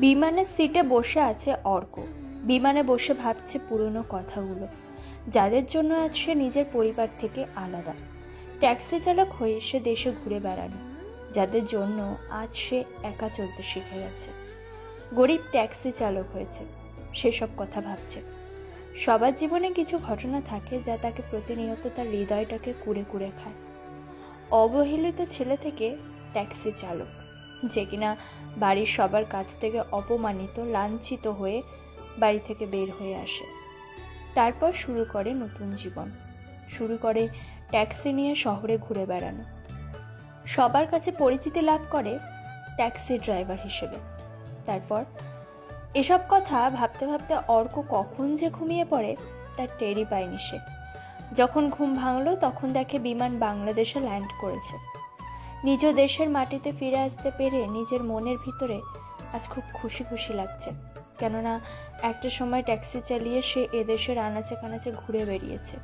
বিমানের সিটে বসে আছে অর্ক। বিমানে বসে ভাবছে পুরনো কথাগুলো, যাদের জন্য আজ সে নিজের পরিবার থেকে আলাদা। ট্যাক্সি চালক হয়ে সে দেশে ঘুরে বেড়ানো, যাদের জন্য আজ সে একা চলতে শিখে গেছে। গরিব ট্যাক্সি চালক হয়েছে, সেসব কথা ভাবছে। সবার জীবনে কিছু ঘটনা থাকে যা তাকে প্রতিনিয়ত তার হৃদয়টাকে কুড়ে কুড়ে খায়। অবহেলিত ছেলে থেকে ট্যাক্সি চালক, যে কিনা বাড়ির সবার কাছ থেকে অপমানিত, লাঞ্ছিত হয়ে বাড়ি থেকে বের হয়ে আসে। তারপর শুরু করে নতুন জীবন, শুরু করে ট্যাক্সি নিয়ে শহরে ঘুরে বেড়ানো। সবার কাছে পরিচিতি লাভ করে ট্যাক্সি ড্রাইভার হিসেবে। তারপর এসব কথা ভাবতে ভাবতে অর্ক কখন যে ঘুমিয়ে পড়ে তার টেরই পায়নি সে। যখন ঘুম ভাঙলো তখন দেখে বিমান বাংলাদেশে ল্যান্ড করেছে। নিজ দেশের মাটিতে ফিরে আসতে পেরে নিজের মনের ভিতরে আজ খুব খুশি খুশি লাগছে। কেননা একটা সময় ট্যাক্সি চালিয়ে সে এদেশের আনাচে কানাচে ঘুরে বেরিয়েছে।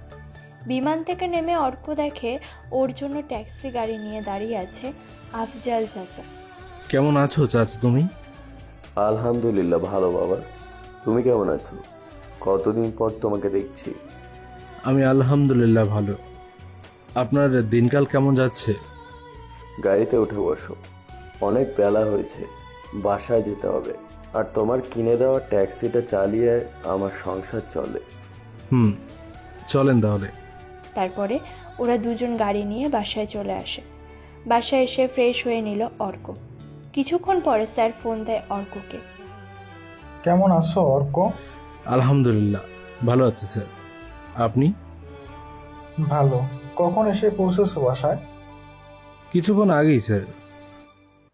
বিমান থেকে নেমে অর্ক দেখে ওর জন্য ট্যাক্সি গাড়ি নিয়ে দাঁড়িয়ে আছে আফজাল চাচা। কেমন আছো চাচা তুমি? আলহামদুলিল্লাহ ভালো বাবা, তুমি কেমন আছো? কতদিন পর তোমাকে দেখছি। আমি আলহামদুলিল্লাহ ভালো। আপনার দিনকাল কেমন যাচ্ছে? গাড়িতে উঠে বসো, অনেক বেলা হয়েছে, বাসায় যেতে হবে। আর তোমার কিনে দেওয়া ট্যাক্সিটা চালিয়ে আমার সংসার চলে। চলেন তাহলে। তারপরে ওরা দুজন গাড়ি নিয়ে বাসায় চলে আসে। বাসায় এসে ফ্রেশ হয়ে নিল অর্ক। কিছুক্ষণ পরে স্যার ফোন দেয় অর্ককে। কেমন আছো অর্ক? আলহামদুলিল্লাহ ভালো আছি স্যার, আপনি? ভালো। কখন এসে পৌঁছেছো বাসায়? কিছুক্ষণ আগেই স্যার।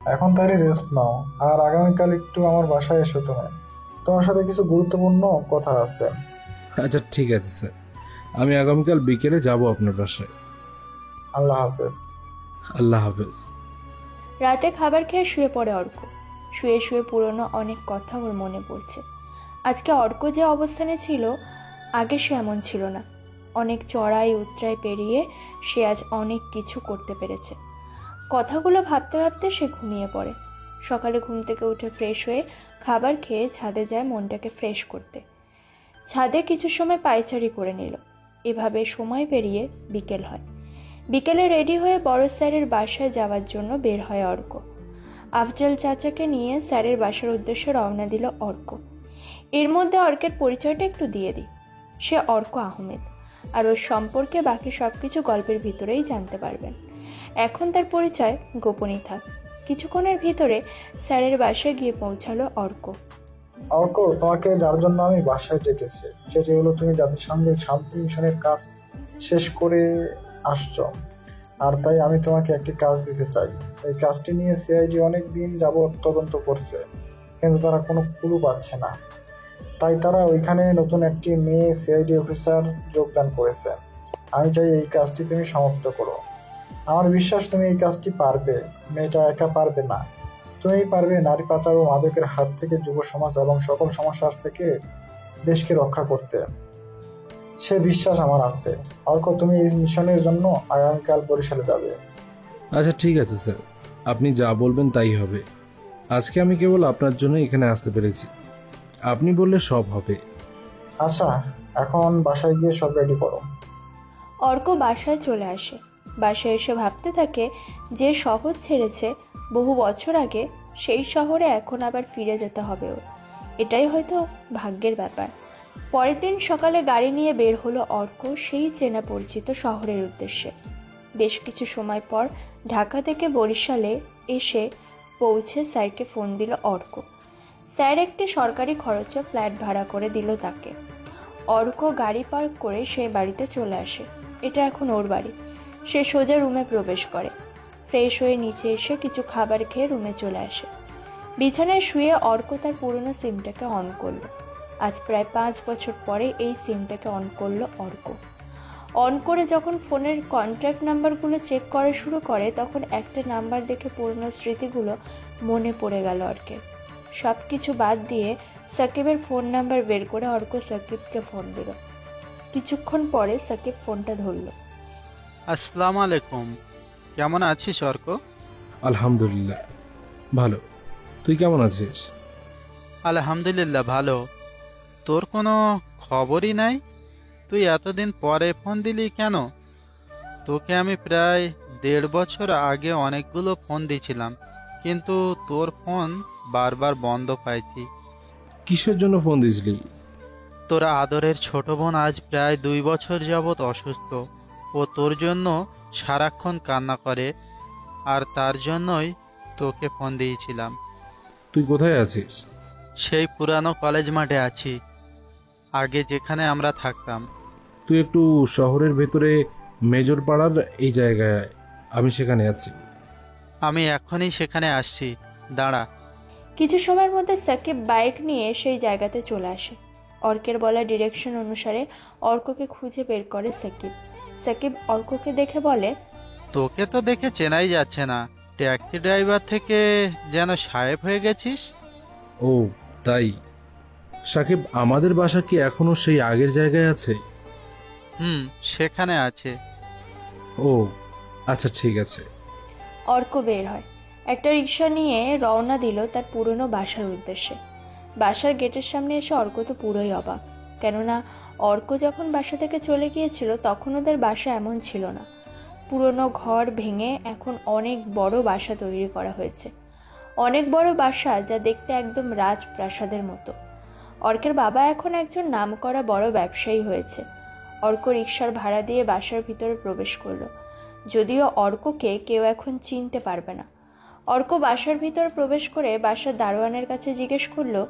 এখন তাহলে রেস্ট নাও, আর আগামীকাল একটু আমার বাসায় এসো। তোমার সাথে কিছু গুরুত্বপূর্ণ কথা আছে। আচ্ছা ঠিক আছে স্যার, আমি আগামীকাল বিকেলে যাব আপনার বাসায়। আল্লাহ হাফেজ। আল্লাহ হাফেজ। রাতে খাবার খেয়ে শুয়ে পড়ে অর্ক। শুয়ে শুয়ে পুরনো অনেক কথা ওর মনে পড়ছে। আজকে অর্ক যে অবস্থানে ছিল, আগে সে এমন ছিল না। অনেক চড়াই উতরাই পেরিয়ে সে আজ অনেক কিছু করতে পেরেছে। কথাগুলো ভাবতে ভাবতে সে ঘুমিয়ে পড়ে। সকালে ঘুম থেকে উঠে ফ্রেশ হয়ে খাবার খেয়ে ছাদে যায় মনটাকে ফ্রেশ করতে। ছাদে কিছু সময় পায়চারি করে নিল। এভাবে সময় পেরিয়ে বিকেল হয়। বিকেলে রেডি হয়ে বড় স্যারের বাসায় যাওয়ার জন্য বের হয় অর্ক। আফজাল চাচাকে নিয়ে স্যারের বাসার উদ্দেশ্যে রওনা দিল অর্ক। এর মধ্যে অর্কের পরিচয়টা একটু দিয়ে দিই। সে অর্ক আহমেদ, আর ওর সম্পর্কে বাকি সবকিছু গল্পের ভিতরেই জানতে পারবেন। এখন তার পরিচয় গোপনই থাক। কিছুক্ষণের ভিতরে স্যারের বাসায় গিয়ে পৌঁছালো অর্ক। অর্ক, তোমাকে যার জন্য আমি বাসায় ডেকেছি সেটি হলো তুমি জাতিসংঘের শান্তি মিশনের কাজ শেষ করে আসছো। আর তাই আমি তোমাকে একটি কাজ দিতে চাই। এই কাজটি নিয়ে সিআইডি অনেক দিন যাবৎ তদন্ত করছে, কিন্তু তারা কোনো ক্লু পাচ্ছে না। তাই তারা ওইখানে নতুন একটি মেয়ে সিআইডি অফিসার যোগদান করেছে। আমি চাই এই কাজটি তুমি সমাপ্ত করো। আমার বিশ্বাস তুমি এই কাজটি পারবে। মেয়েটা একা পারবে না, তুমি পারবে নারী পাচার ও মাদকের হাত থেকে যুব সমাজ এবং সকল সমস্যার থেকে দেশকে রক্ষা করতে। সে বিশ্বাস আমার আছে। অর্ক, তুমি এই মিশনের জন্য আগামীকাল বরিশালে যাবে। আচ্ছা ঠিক আছে স্যার, আপনি যা বলবেন তাই হবে। আজকে আমি কেবল আপনার জন্য এখানে আসতে পেরেছি, আপনি বললে সব হবে। আচ্ছা, এখন বাসায় গিয়ে সব রেডি করো। অর্ক বাসায় চলে আসে। বাসায় এসে ভাবতে থাকে যে শহর ছেড়েছে বহু বছর আগে, সেই শহরে এখন আবার ফিরে যেতে হবে ওর। এটাই হয়তো ভাগ্যের ব্যাপার। পরের দিন সকালে গাড়ি নিয়ে বের হলো অর্ক সেই চেনা পরিচিত শহরের উদ্দেশ্যে। বেশ কিছু সময় পর ঢাকা থেকে বরিশালে এসে পৌঁছে স্যারকে ফোন দিল অর্ক। স্যার একটি সরকারি খরচে ফ্ল্যাট ভাড়া করে দিল তাকে। অর্ক গাড়ি পার্ক করে সেই বাড়িতে চলে আসে। এটা এখন ওর বাড়ি। সে সোজা রুমে প্রবেশ করে। ফ্রেশ হয়ে নিচে এসে কিছু খাবার খেয়ে রুমে চলে আসে। বিছানায় শুয়ে অর্ক তার পুরনো সিমটাকে অন করলো। আজ প্রায় 5 বছর পরে এই সিমটাকে অন করলো অর্ক। অন করে যখন ফোনের কন্ট্যাক্ট নাম্বারগুলো চেক করা শুরু করে, তখন একটা নাম্বার দেখে পুরনো স্মৃতিগুলো মনে পড়ে গেল অর্কের। সব কিছু বাদ দিয়ে সাকিবের ফোন নাম্বার বের করে অর্ক সাকিবকে ফোন দিল। কিছুক্ষণ পরে সাকিব ফোনটা ধরল। আসসালামু আলাইকুম, কেমন আছিস অর্ক? আলহামদুলিল্লাহ ভালো, তুই কেমন আছিস? আলহামদুলিল্লাহ ভালো। তোর কোনো খবরই নাই। তুই এতদিন পরে ফোন দিলি কেন? তোকে আমি প্রায় 1.5 বছর আগে অনেকগুলো ফোন দিয়েছিলাম, কিন্তু তোর ফোন বারবার বন্ধ পাইছি। কিসের জন্য ফোন দিয়েছিলি? তোর আদরের ছোট বোন আজ প্রায় 2 বছর যাবৎ অসুস্থ। ও তোর জন্য সারাক্ষণ কান্না করে, আর তার জন্যই তোকে ফোন দিয়েছিলাম। তুই কোথায় আছিস? সেই পুরানো কলেজ মাঠে আছি, আগে যেখানে আমরা থাকতাম। তুই একটু শহরের ভেতরে মেজর পাড়ার এই জায়গায় আয়। আমি সেখানে আছি। আমি এখনই সেখানে আসছি, দাঁড়া। কিছু সময়ের মধ্যে সাকিব বাইক নিয়ে সেই জায়গাতে চলে আসে। অর্কের বলা ডিরেকশন অনুসারে অর্ককে খুঁজে বের করে সাকিব। সাকিব অর্ককে দেখে বলে, তোকে তো দেখে চেনাই যাচ্ছে না। ট্যাক্সি ড্রাইভার থেকে যেন সাহেব হয়ে গেছিস। ও তাই? সাকিব, আমাদের বাসা কি এখনো সেই আগের জায়গায় আছে? সেখানে আছে। ও আচ্ছা, ঠিক আছে। অর্ক বের হয়, একটা রিক্সা নিয়ে রওনা দিল তার পুরনো বাসার উদ্দেশ্যে। বাসার গেটের সামনে এসে অর্ক তো পুরোই অবাক, কেননা অর্ক যখন বাসা থেকে চলে গিয়েছিল তখন ওদের বাসা এমন ছিল না। পুরনো ঘর ভেঙে এখন অনেক বড় বাসা তৈরি করা হয়েছে। অনেক বড় বাসা, যা দেখতে একদম রাজপ্রাসাদের মতো। অর্কের বাবা এখন একজন নামকরা বড় ব্যবসায়ী হয়েছে। অর্ক রিক্সার ভাড়া দিয়ে বাসার ভিতরে প্রবেশ করলো, যদিও অর্ককে কেউ এখন চিনতে পারবে না। অর্ক বাসার ভিতরে প্রবেশ করে বাসার দারোয়ানের কাছে জিজ্ঞেস করলো,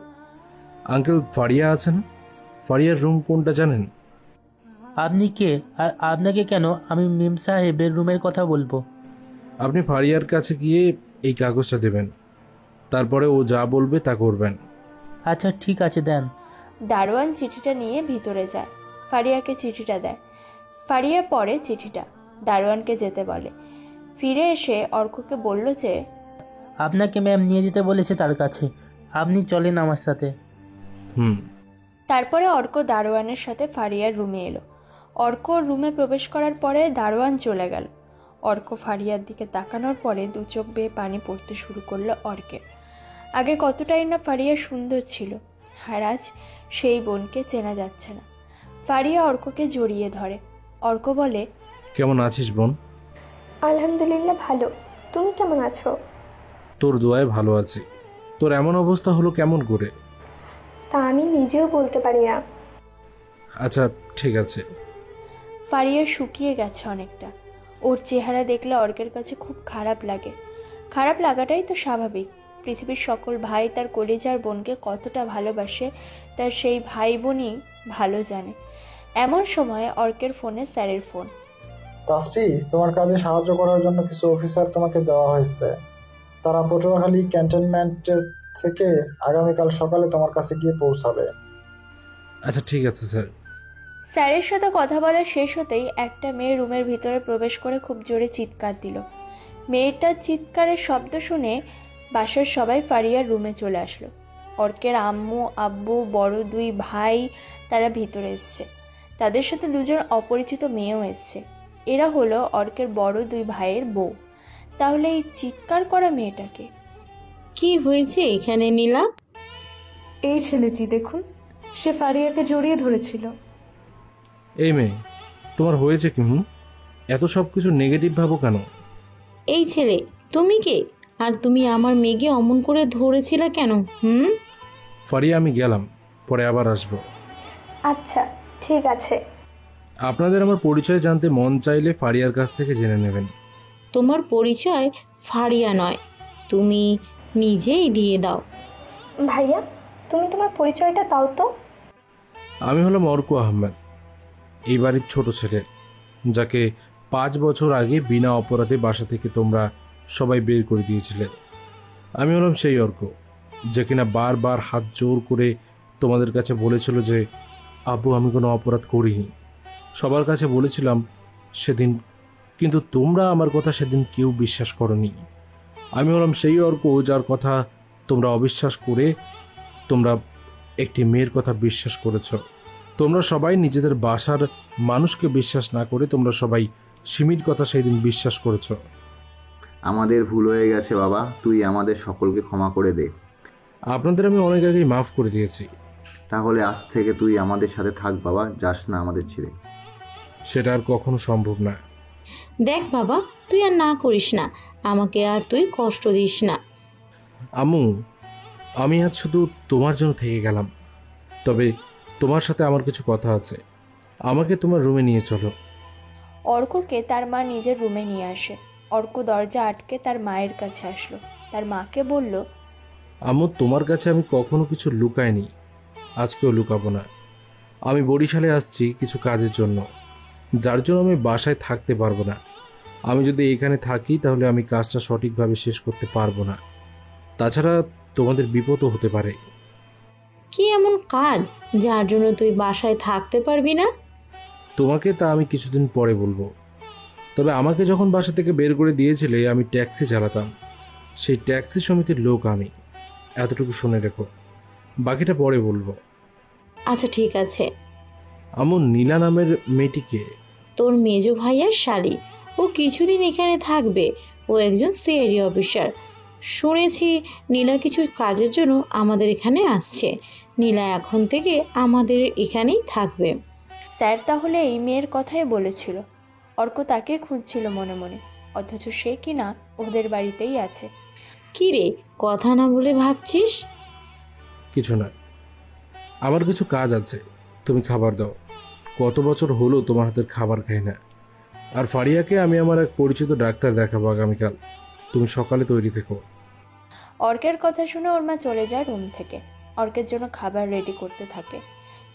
আঙ্কেল, ফারিয়া আছেন? ফারিয়ার রুম কোনটা জানেন? আপনি কে, আর আপনাকে কেন আমি মিম সাহেবের রুমের কথা বলবো? আপনি ফারিয়ার কাছে গিয়ে এই কাগজটা দেবেন, তারপরে ও যা বলবে তা করবেন। আচ্ছা ঠিক আছে, দেন। দারোয়ান চিঠিটা নিয়ে ভিতরে যায়, ফারিয়াকে চিঠিটা দেয়। ফারিয়া পড়ে চিঠিটা, দারোয়ানকে যেতে বলে। ফিরে এসে অর্ককে বলল যে, আপনাকে ম্যাম নিয়ে যেতে বলেছে তার কাছে, আপনি চলেন আমার সাথে। হুম। তারপরে অর্ক দারোয়ানের সাথে ফারিয়ার রুমে এলো। অর্ক রুমে প্রবেশ করার পরে দারোয়ান চলে গেল। অর্ক ফারিয়ার দিকে তাকানোর পরে দু চোখ বেয়ে পানি পড়তে শুরু করলো অর্কের। আগে কতটাই না ফারিয়া সুন্দর ছিল, আর আজ সেই বোনকে চেনা যাচ্ছে না। ফারিয়া অর্ককে জড়িয়ে ধরে। অর্ক বলে, কেমন আছিস বোন? আলহামদুলিল্লাহ ভালো। তুমি কেমন আছো? তোর দোয়ায় ভালো আছি। তোর এমন অবস্থা হলো কেমন করে? তা আমি নিজেও বলতে পারি না। আচ্ছা ঠিক আছে। ফারিয়া শুকিয়ে গেছে অনেকটা। ওর চেহারা দেখলে অর্কের কাছে খুব খারাপ লাগে। খারাপ লাগাটাই তো স্বাভাবিক। পৃথিবীর সকল ভাই তার কলিজার বোনকে কতটা ভালোবাসে তার সেই ভাই বোনই ভালো জানে। এমন সময় অর্কের ফোনে স্যারের ফোন। তাসফি, তোমার কাজে সাহায্য করার জন্য কিছু অফিসার তোমাকে দেওয়া হয়েছে। তারা পটুয়াখালী ক্যান্টনমেন্টের থেকে আগামীকাল সকালে তোমার কাছে গিয়ে পৌঁছাবে। আচ্ছা ঠিক আছে স্যার। স্যারের সাথে কথা বলা শেষ হতেই একটা মেয়ে রুমের ভিতরে প্রবেশ করে খুব জোরে চিৎকার দিল। মেয়েটার চিৎকারের শব্দ শুনে বাসার সবাই ফারিয়ার রুমে চলে আসলো। অর্কের আম্মু আব্বু বড় দুই ভাই তারা ভিতরে এসছে। তাদের সাথে দুজন অপরিচিত মেয়েও এসছে। এরা হলো অর্কের বড় দুই ভাইয়ের বউ। তাহলে এই চিৎকার করা মেয়েটাকে? কি হয়েছে এখানে নীলা? এই ছেলেটি দেখুন, সে ফারিয়াকে জড়িয়ে ধরেছিল। এই মেয়ে, তোমার হয়েছে কি? এত সব কিছু নেগেটিভ ভাবো কেন? এই ছেলে, তুমি কে? আর তুমি আমার মেয়েকে অমন করে ধরেছিলে কেন? ফারিয়া, আমি গেলাম, পরে আবার আসবো। আচ্ছা ঠিক আছে। আপনাদের আমার পরিচয় জানতে মন চাইলে ফারিয়ার কাছ থেকে জেনে নেবেন। তোমার পরিচয় ফারিয়া নয়, তুমি নিজেই দিয়ে দাও। ভাইয়া, তুমি তোমার পরিচয়টা দাও তো। আমি হলাম অর্ক আহমেদ, এই বাড়ির ছোট ছেলে, যাকে 5 বছর আগে বিনা অপরাধে বাসা থেকে তোমরা সবাই বের করে দিয়েছিলে। আমি হলাম সেই অর্ক, যে কিনা বারবার হাত জোর করে তোমাদের কাছে বলেছিল যে আব্বু আমি কোনো অপরাধ করিনি। সবার কাছে বলেছিলাম সেদিন, কিন্তু তোমরা আমার কথা সেদিন কেউ বিশ্বাস করনি। আমি হলাম সেই অর্ক যার কথা তোমরা অবিশ্বাস করে তোমরা একটি মেয়ের কথা বিশ্বাস করেছ। তোমরা সবাই নিজেদের বাসার মানুষকে বিশ্বাস না করে তোমরা সবাই সিমির কথা সেই দিন বিশ্বাস করেছ। আমাদের ভুল হয়ে গেছে বাবা, তুই আমাদের সকলকে ক্ষমা করে দে। আপনাদের আমি অনেক আগেই মাফ করে দিয়েছি। তাহলে আজ থেকে তুই আমাদের সাথে থাক বাবা, যাস না আমাদের ছেড়ে। সেটা আর কখনো সম্ভব না। দেখ বাবা, তুই আর না করিস না, আমাকে আর তুই কষ্ট দিস না। আম্মু, আমি আজ শুধু তোমার জন্য থেকে গেলাম, তবে তোমার সাথে আমার কিছু কথা আছে। আমাকে তোমার রুমে নিয়ে চলো। অর্ককে তার মা নিজের রুমে নিয়ে আসে। অর্ক দরজা আটকে তার মায়ের কাছে আসলো। তার মাকে বলল, আম্মু, তোমার কাছে আমি কখনো কিছু লুকাইনি, আজকেও লুকাবো না। আমি বরিশালে আসছি কিছু কাজের জন্য, যার জন্য আমি বাসায় থাকতে পারবো না। আমি যদি এখানে থাকি তাহলে আমি কাজটা সঠিকভাবে শেষ করতে পারবো না। তাছাড়া তোমাদের বিপদও হতে পারে। কি এমন কাজ যার জন্য তুই বাসায় থাকতে পারবি না? তোমাকে তা আমি কিছুদিন পরে বলবো। তবে আমাকে যখন বাসা থেকে বের করে দিয়েছিলে আমি ট্যাক্সি চালাতাম, সেই ট্যাক্সি সমিতির লোক আমি। এতটুকু শুনে রেখো, বাকিটা পরে বলবো। আচ্ছা ঠিক আছে। আম্মু, নীলা নামের মেয়েটিকে? তোর মেজো ভাইয়ার শালি, ও কিছুদিন এখানে থাকবে। ও একজন সিআইডি অফিসার। শুনেছি নীলা কিছু কাজের জন্য আমাদের এখানে আসছে। নীলা এখন থেকে আমাদের এখানেই থাকবে। স্যার তাহলে এই মেয়ের কথাই বলেছিল। অর্ক তাকে খুঁজছিল মনে মনে, অথচ সে কিনা ওদের বাড়িতেই আছে। কি রে, কথা না বলে ভাবছিস? কিছু না, আমার কিছু কাজ আছে। তুমি খাবার দাও। কত বছর হলো তোমার হাতের খাবার খাই না। আর ফারিয়াকে আমি আমার এক পরিচিত ডাক্তার দেখাবো আগামীকাল। তুমি সকালে তৈরি থেকো। অর্কের কথা শুনে ওর মা চলে যায় রুম থেকে। অর্কের জন্য খাবার রেডি করতে থাকে।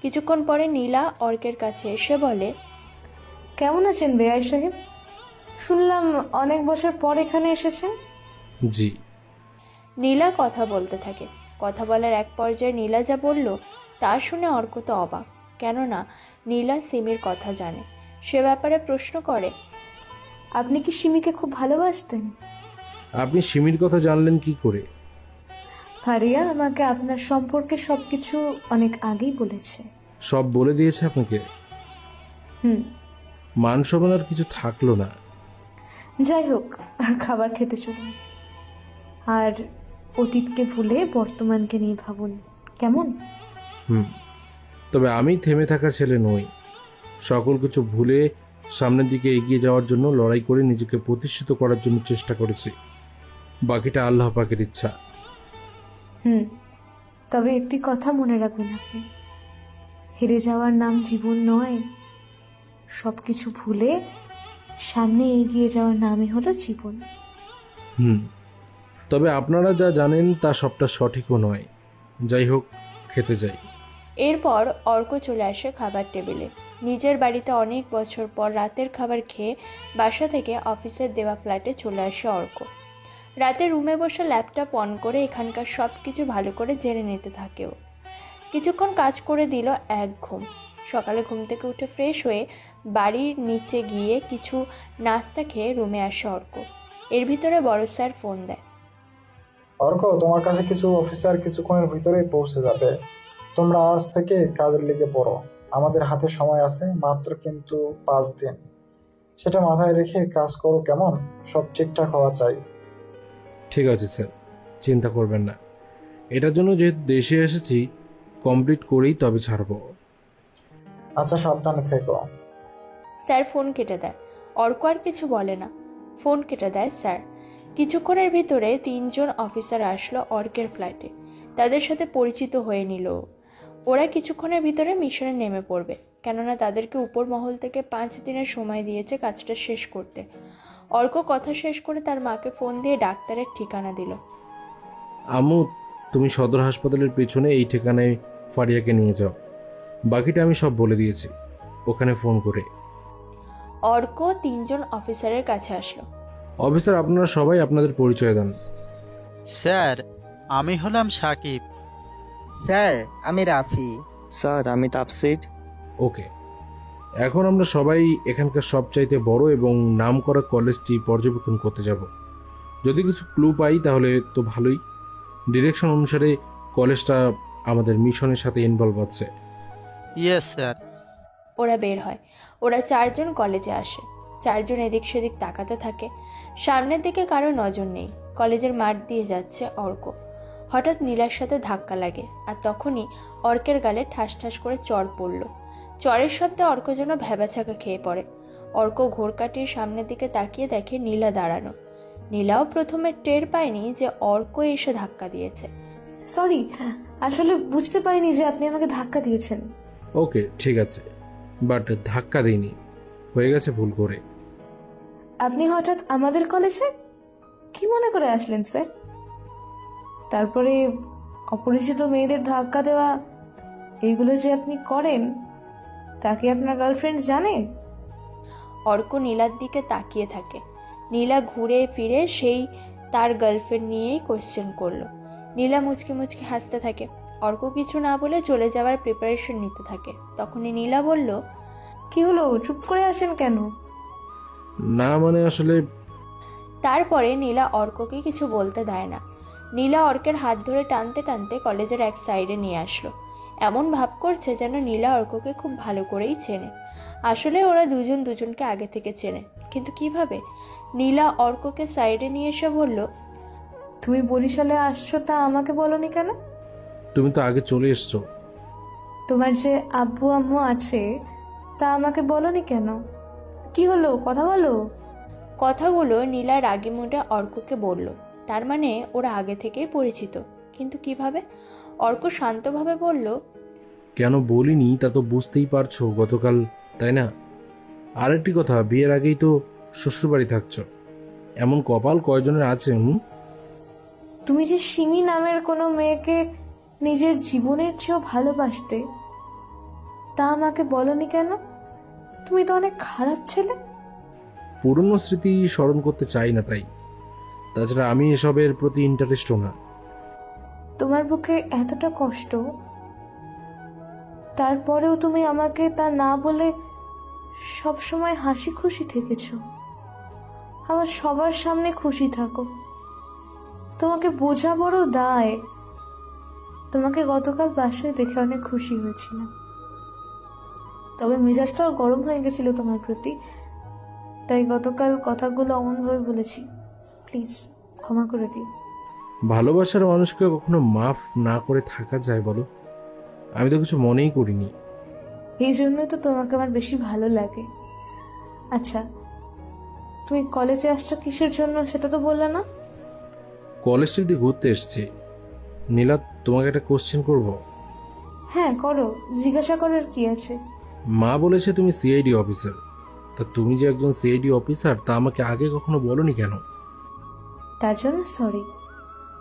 কিছুক্ষণ পরে নীলা অর্কের কাছে এসে বলে, কেমন আছেন বেআই সাহেব? শুনলাম অনেক বছর পর এখানে এসেছেন। জি। নীলা কথা বলতে থাকে। কথা বলার এক পর্যায়ে নীলা যা বলল তা শুনে অর্ক তো অবাক, কেননা নীলা সিমির কথা জানে। সে ব্যাপারে প্রশ্ন করে, আপনি কি সিমিকে খুব ভালোবাসতেন? আপনি সিমির কথা জানলেন কি করে? ফারিয়া আমাকে আপনার সম্পর্কে সবকিছু অনেক আগেই বলেছে। সব বলে দিয়েছে আপনাকে? মান সম্মান আর কিছু থাকলো না। যাই হোক, খাবার খেতে চলুন। আর অতীতকে ভুলে বর্তমানকে নিয়ে ভাবুন, কেমন? তবে আমি থেমে থাকা ছেলে নই। সকল কিছু ভুলে সামনের দিকে এগিয়ে যাওয়ার জন্য লড়াই করে নিজেকে প্রতিষ্ঠিত করার জন্য চেষ্টা করেছি। বাকিটা আল্লাহ পাকের ইচ্ছা। তবে একটি কথা মনে রাখবেন, আপনি হেরে যাওয়ার নাম জীবন নয়। সবকিছু ভুলে সামনে এগিয়ে যাওয়ার নামই হলো জীবন। তবে আপনারা যা জানেন তা সবটা সঠিকও নয়। যাই হোক, খেতে যাই। এরপর অর্ক চলে আসে খাবার টেবিলে। নিজের বাড়িতে অনেক বছর পর রাতের খাবার খেয়ে বাসা থেকে অফিসের দেওয়া ফ্ল্যাটে চলে আসে অর্ক। রাতে রুমে বসে ল্যাপটপ অন করে এখানকার সব কিছু ভালো করে জেনে নিতে থাকেও। কিছুক্ষণ কাজ করে দিল এক ঘুম। সকালে ঘুম থেকে উঠে ফ্রেশ হয়ে বাড়ির নিচে গিয়ে কিছু নাস্তা খেয়ে রুমে আসে অর্ক। এর ভিতরে বড় স্যার ফোন দেয়। অর্ক, তোমার কাছে কিছু অফিসার কিছুক্ষণের ভিতরেই পৌঁছে যাবে। তোমরা আজ থেকে কাজের লেগে পড়ো। আমাদের হাতে সময় আছে মাত্র কিন্তু 5 দিন। সেটা মাথায় রেখে কাজ করো, কেমন? সব ঠিকঠাক হওয়া চাই। ঠিক আছে স্যার, চিন্তা করবেন না। এটার জন্য যেহেতু দেশে এসেছি, কমপ্লিট করেই তবে ছাড়বো। আচ্ছা, সাবধানে থেকো। স্যার ফোন কেটে দেয়। অর্ক আর কিছু বলে না, ফোন কেটে দেয় স্যার। কিছুক্ষণের ভিতরে 3 জন অফিসার আসলো অর্কের ফ্ল্যাটে। তাদের সাথে পরিচিত হয়ে নিল। ওরা কিছুক্ষণের ভিতরে মিশনে নেমে পড়বে, কেননা তাদেরকে উপর মহল থেকে 5 দিনের সময় দিয়েছে কাজটা শেষ করতে। অর্ক কথা শেষ করে তার মাকে ফোন দিয়ে ডাক্তারের ঠিকানা দিল। আম্মু, তুমি সদর হাসপাতালের পেছনে এই ঠিকানায় ফারিয়াকে নিয়ে যাও। বাকিটা আমি সব বলে দিয়েছি ওখানে ফোন করে। অর্ক 3 জন অফিসারের কাছে আসলো। অফিসার, আপনারা সবাই আপনাদের পরিচয় দেন। স্যার, আমি হলাম সাকিব। স্যার, আমি রাফি। স্যার, আমি তাফসির। ওকে, এখন আমরা সবাই এখানকার সবচাইতে বড় এবং নামকরা কলেজটি পর্যবেক্ষণ করতে যাব। যদি কিছু ক্লু পাই তাহলে তো ভালোই। ডিরেকশন অনুসারে কলেজটা আমাদের মিশনের সাথে ইনভলভ আছে। Yes sir. ওরা বের হয়। ওরা 4 জন কলেজে আসে। 4 জন এদিক সেদিক তাকাতে থাকে। সামনের দিকে কারো নজর নেই। কলেজের মাঠ দিয়ে যাচ্ছে অর্ক। হঠাৎ নীলার সাথে ধাক্কা লাগে আর তখনই অর্কের গালে ঠাস ঠাস করে চড় পড়ল। চড়ের শব্দে অর্ক যেন ভ্যাবাচাকা খেয়ে পড়ে। অর্ক ঘোর কাটিয়ে সামনের দিকে তাকিয়ে দেখে নীলা দাঁড়ানো। নীলাও প্রথমে টের পায়নি যে অর্ক এসে ধাক্কা দিয়েছে। সরি, আসলে বুঝতে পারিনি যে আপনি আমাকে ধাক্কা দিয়েছেন। ওকে, ঠিক আছে, বাট ধাক্কা দিইনি, হয়ে গেছে ভুল করে। আপনি হঠাৎ আমাদের কলেজে কি মনে করে আসলেন স্যার? তারপরে অপরিচিত মেয়েদের ধাক্কা দেওয়া, এইগুলো যে আপনি করেন তা কি আপনার গার্লফ্রেন্ড জানে? অর্ক নীলার দিকে তাকিয়ে থাকে। নীলা ঘুরে ফিরে সেই তার গার্লফ্রেন্ড নিয়েই কোশ্চেন করলো। নীলা মুচকি মুচকি হাসতে থাকে। অর্ক কিছু না বলে চলে যাওয়ার প্রিপারেশন নিতে থাকে। তখনই নীলা বলল, কি হলো, চুপ করে আসেন কেন? না মানে আসলে। তারপরে নীলা অর্ককে কিছু বলতে দেয় না। নীলা অর্কের হাত ধরে টানতে টানতে কলেজের এক সাইডে নিয়ে আসলো। এমন ভাব করছে যেন নীলা অর্ককে খুব ভালো করেই চেনে। আসলে ওরা দুজন দুজনকে আগে থেকে চেনে, কিন্তু কিভাবে? নীলা অর্ককে সাইডে নিয়ে এসে বলল, তুমি বরিশালে আসছো তা আমাকে বলনি কেন? তুমি তো আগে চলে এসছো। তোমার যে আব্বু আম্মু আছে তা আমাকে বলনি কেন? কি হলো, কথা বলো। কথাগুলো নীলা রাগী মুডে অর্ককে বলল। তার মানে ওরা আগে থেকেই পরিচিত, কিন্তু কিভাবে? অর্ক শান্তভাবে বলল, কেন বলিনি তা তো বুঝতেই পারছো, গতকাল, তাই না? আরেকটি কথা, বিয়ের আগেই তো শ্বশুরবাড়ি থাকছো, এমন কপাল কয়জনের আছে? তুমি যে সিমি নামের কোনো মেয়েকে নিজের জীবনের চেয়েও ভালোবাসতে, তা আমাকে বলনি কেন? তুমি তো অনেক খারাপ ছেলে। পুরনো স্মৃতি স্মরণ করতে চাই না তাই। তাছাড়া আমি এসবের প্রতি ইন্টারেস্টও না। তোমার বুকে এতটা কষ্ট, তারপরেও তুমি আমাকে তা না বলে সবসময় হাসি খুশি থেকেছ। আবার সবার সামনে খুশি থাকো। তোমাকে বোঝা বড় দায়। তোমাকে গতকাল বাসায় দেখে অনেক খুশি হয়েছিলাম, তবে মেজাজটাও গরম হয়ে গেছিল তোমার প্রতি, তাই গতকাল কথাগুলো অমনভাবে বলেছি। প্লিজ ক্ষমা করে দিও। ভালোবাসার মানুষকে কখনো মাফ না করে থাকা যায় বলো? আমি তো কিছু মনেই করিনি। এই জন্যই তো তোমাকে আমার বেশি ভালো লাগে। আচ্ছা, তুমি কলেজে আসছো কিসের জন্য সেটা তো বললে না? কলেজ ট্রিপ দিয়ে ঘুরতে এসেছি। নীলা, তোমাকে একটা কোশ্চেন করব? হ্যাঁ করো, জিজ্ঞাসা করার কি আছে? মা বলেছে তুমি সিআইডি অফিসার, তা তুমি যে একজন সিআইডি অফিসার তা আমাকে আগে কখনো বলনি কেন? তার জন্য সরি,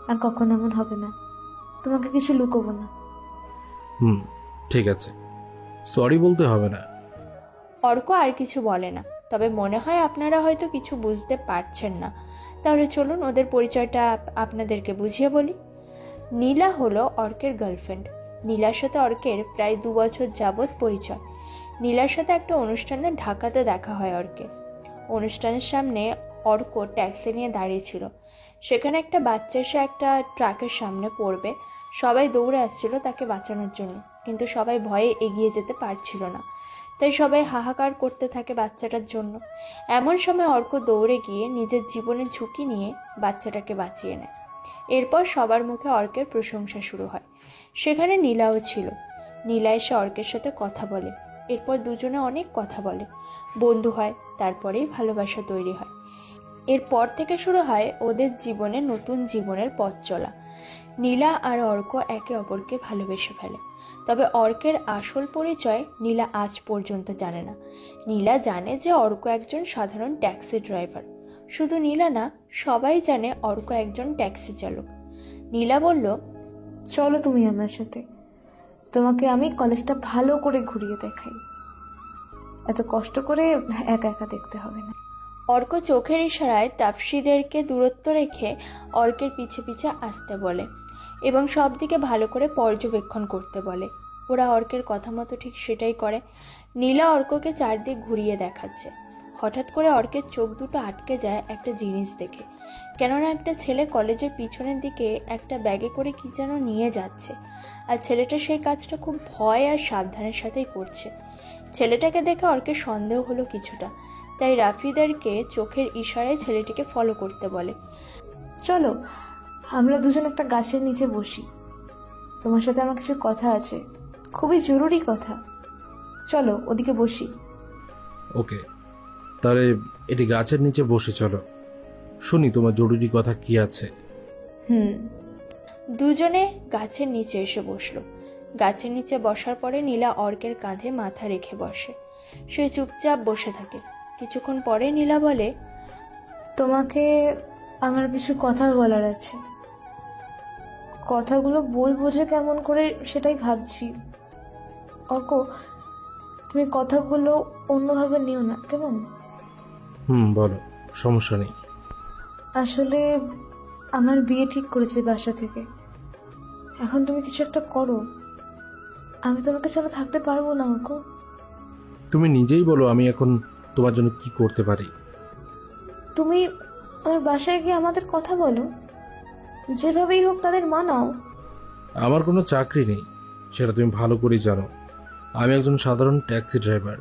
আর কখনো এমন হবে না। তোমাকে কিছু লুকোবো না। ঠিক আছে, সরি বলতে হবে না। অর্ক আর কিছু বলে না, তবে মনে হয় আপনারা হয়তো কিছু বুঝতে পারছেন না। তাহলে চলুন ওদের পরিচয়টা আপনাদেরকে বুঝিয়ে বলি। নীলা হলো অর্কের গার্লফ্রেন্ড। নীলার সাথে অর্কের প্রায় 2 বছর যাবৎ পরিচয়। নীলার সাথে একটা অনুষ্ঠানে ঢাকাতে দেখা হয় অর্কের। অনুষ্ঠানের সামনে অর্ক ট্যাক্সি নিয়ে দাঁড়িয়েছিল। সেখানে একটা বাচ্চা এসে একটা ট্রাকের সামনে পড়বে। সবাই দৌড়ে আসছিল তাকে বাঁচানোর জন্য, কিন্তু সবাই ভয়ে এগিয়ে যেতে পারছিল না। তাই সবাই হাহাকার করতে থাকে বাচ্চাটার জন্য। এমন সময় অর্ক দৌড়ে গিয়ে নিজের জীবনের ঝুঁকি নিয়ে বাচ্চাটাকে বাঁচিয়ে নেয়। এরপর সবার মুখে অর্কের প্রশংসা শুরু হয়। সেখানে নীলাও ছিল। নীলা এসে অর্কের সাথে কথা বলে। এরপর দুজনে অনেক কথা বলে, বন্ধু হয়, তারপরেই ভালোবাসা তৈরি হয়। এরপর থেকে শুরু হয় ওদের জীবনে নতুন জীবনের পথ চলা। নীলা আর অর্ক একে অপরকে ভালোবেসে ফেলে। তবে অর্কের আসল পরিচয় নীলা আজ পর্যন্ত জানে না। নীলা জানে যে অর্ক একজন সাধারণ ট্যাক্সি ড্রাইভার। শুধু নীলা না, সবাই জানে অর্ক একজন ট্যাক্সি চালক। নীলা বলল, চলো তুমি আমার সাথে, তোমাকে আমি কলেজটা ভালো করে ঘুরিয়ে দেখাই। এত কষ্ট করে একা একা দেখতে হবে না। অর্ক চোখের ইশারায় তাপসীদেরকে দূরত্ব রেখে অর্কের পিছে পিছে আসতে বলে এবং সব দিকে ভালো করে পর্যবেক্ষণ করতে বলে। ওরা অর্কের কথা মতো ঠিক সেটাই করে। নীলা অর্ককে চারদিক ঘুরিয়ে দেখাচ্ছে। হঠাৎ করে অর্কের চোখ দুটো আটকে যায় একটা জিনিস দেখে। কেননা একটা ছেলে কলেজের পিছনের দিকে একটা ব্যাগে করে কি যেন নিয়ে যাচ্ছে, আর ছেলেটা সেই কাজটা খুব ভয় আর সাবধানের সাথেই করছে। ছেলেটাকে দেখে অর্কের সন্দেহ হলো কিছুটা, তাই রাফিদেরকে চোখের ইশারায় ছেলেটিকে ফলো করতে বলে। চলো, আমরা দুজন একটা গাছের নিচে বসি, তোমার সাথে আমার কিছু কথা আছে, খুবই জরুরি কথা। চলো ওদিকে বসি। ওকে, তাহলে এটি গাছের নিচে বসে চলো, শুনি তোমার জরুরি কথা কি আছে। দুজনে গাছের নিচে এসে বসলো। গাছের নিচে বসার পরে নীলা অর্কের কাঁধে মাথা রেখে বসে। সে চুপচাপ বসে থাকে। কিছুক্ষণ পরে নীলা বলে, তোমাকে আমার কিছু কথা বলার আছে। কথাগুলো বলবো যে কেমন করে সেটাই ভাবছি। অর্ক, তুমি কথাগুলো অন্যভাবে নিও না, কেমন? বলো, সমস্যা নেই। আসলে আমার বিয়ে ঠিক করেছে বাসা থেকে। এখন তুমি কিছু একটা করো, আমি তোমাকে ছাড়া থাকতে পারবো না। অর্ক, তুমি নিজেই বলো আমি এখন তোমার জন্য কি করতে পারি। তুমি আমার বাসায় গিয়ে আমাদের কথা বলো, যেভাবেই হোক তাদের মানাও। আমার কোনো চাকরি নেই, সেটা তুমি ভালো করেই জানো। আমি একজন সাধারণ ট্যাক্সি ড্রাইভার,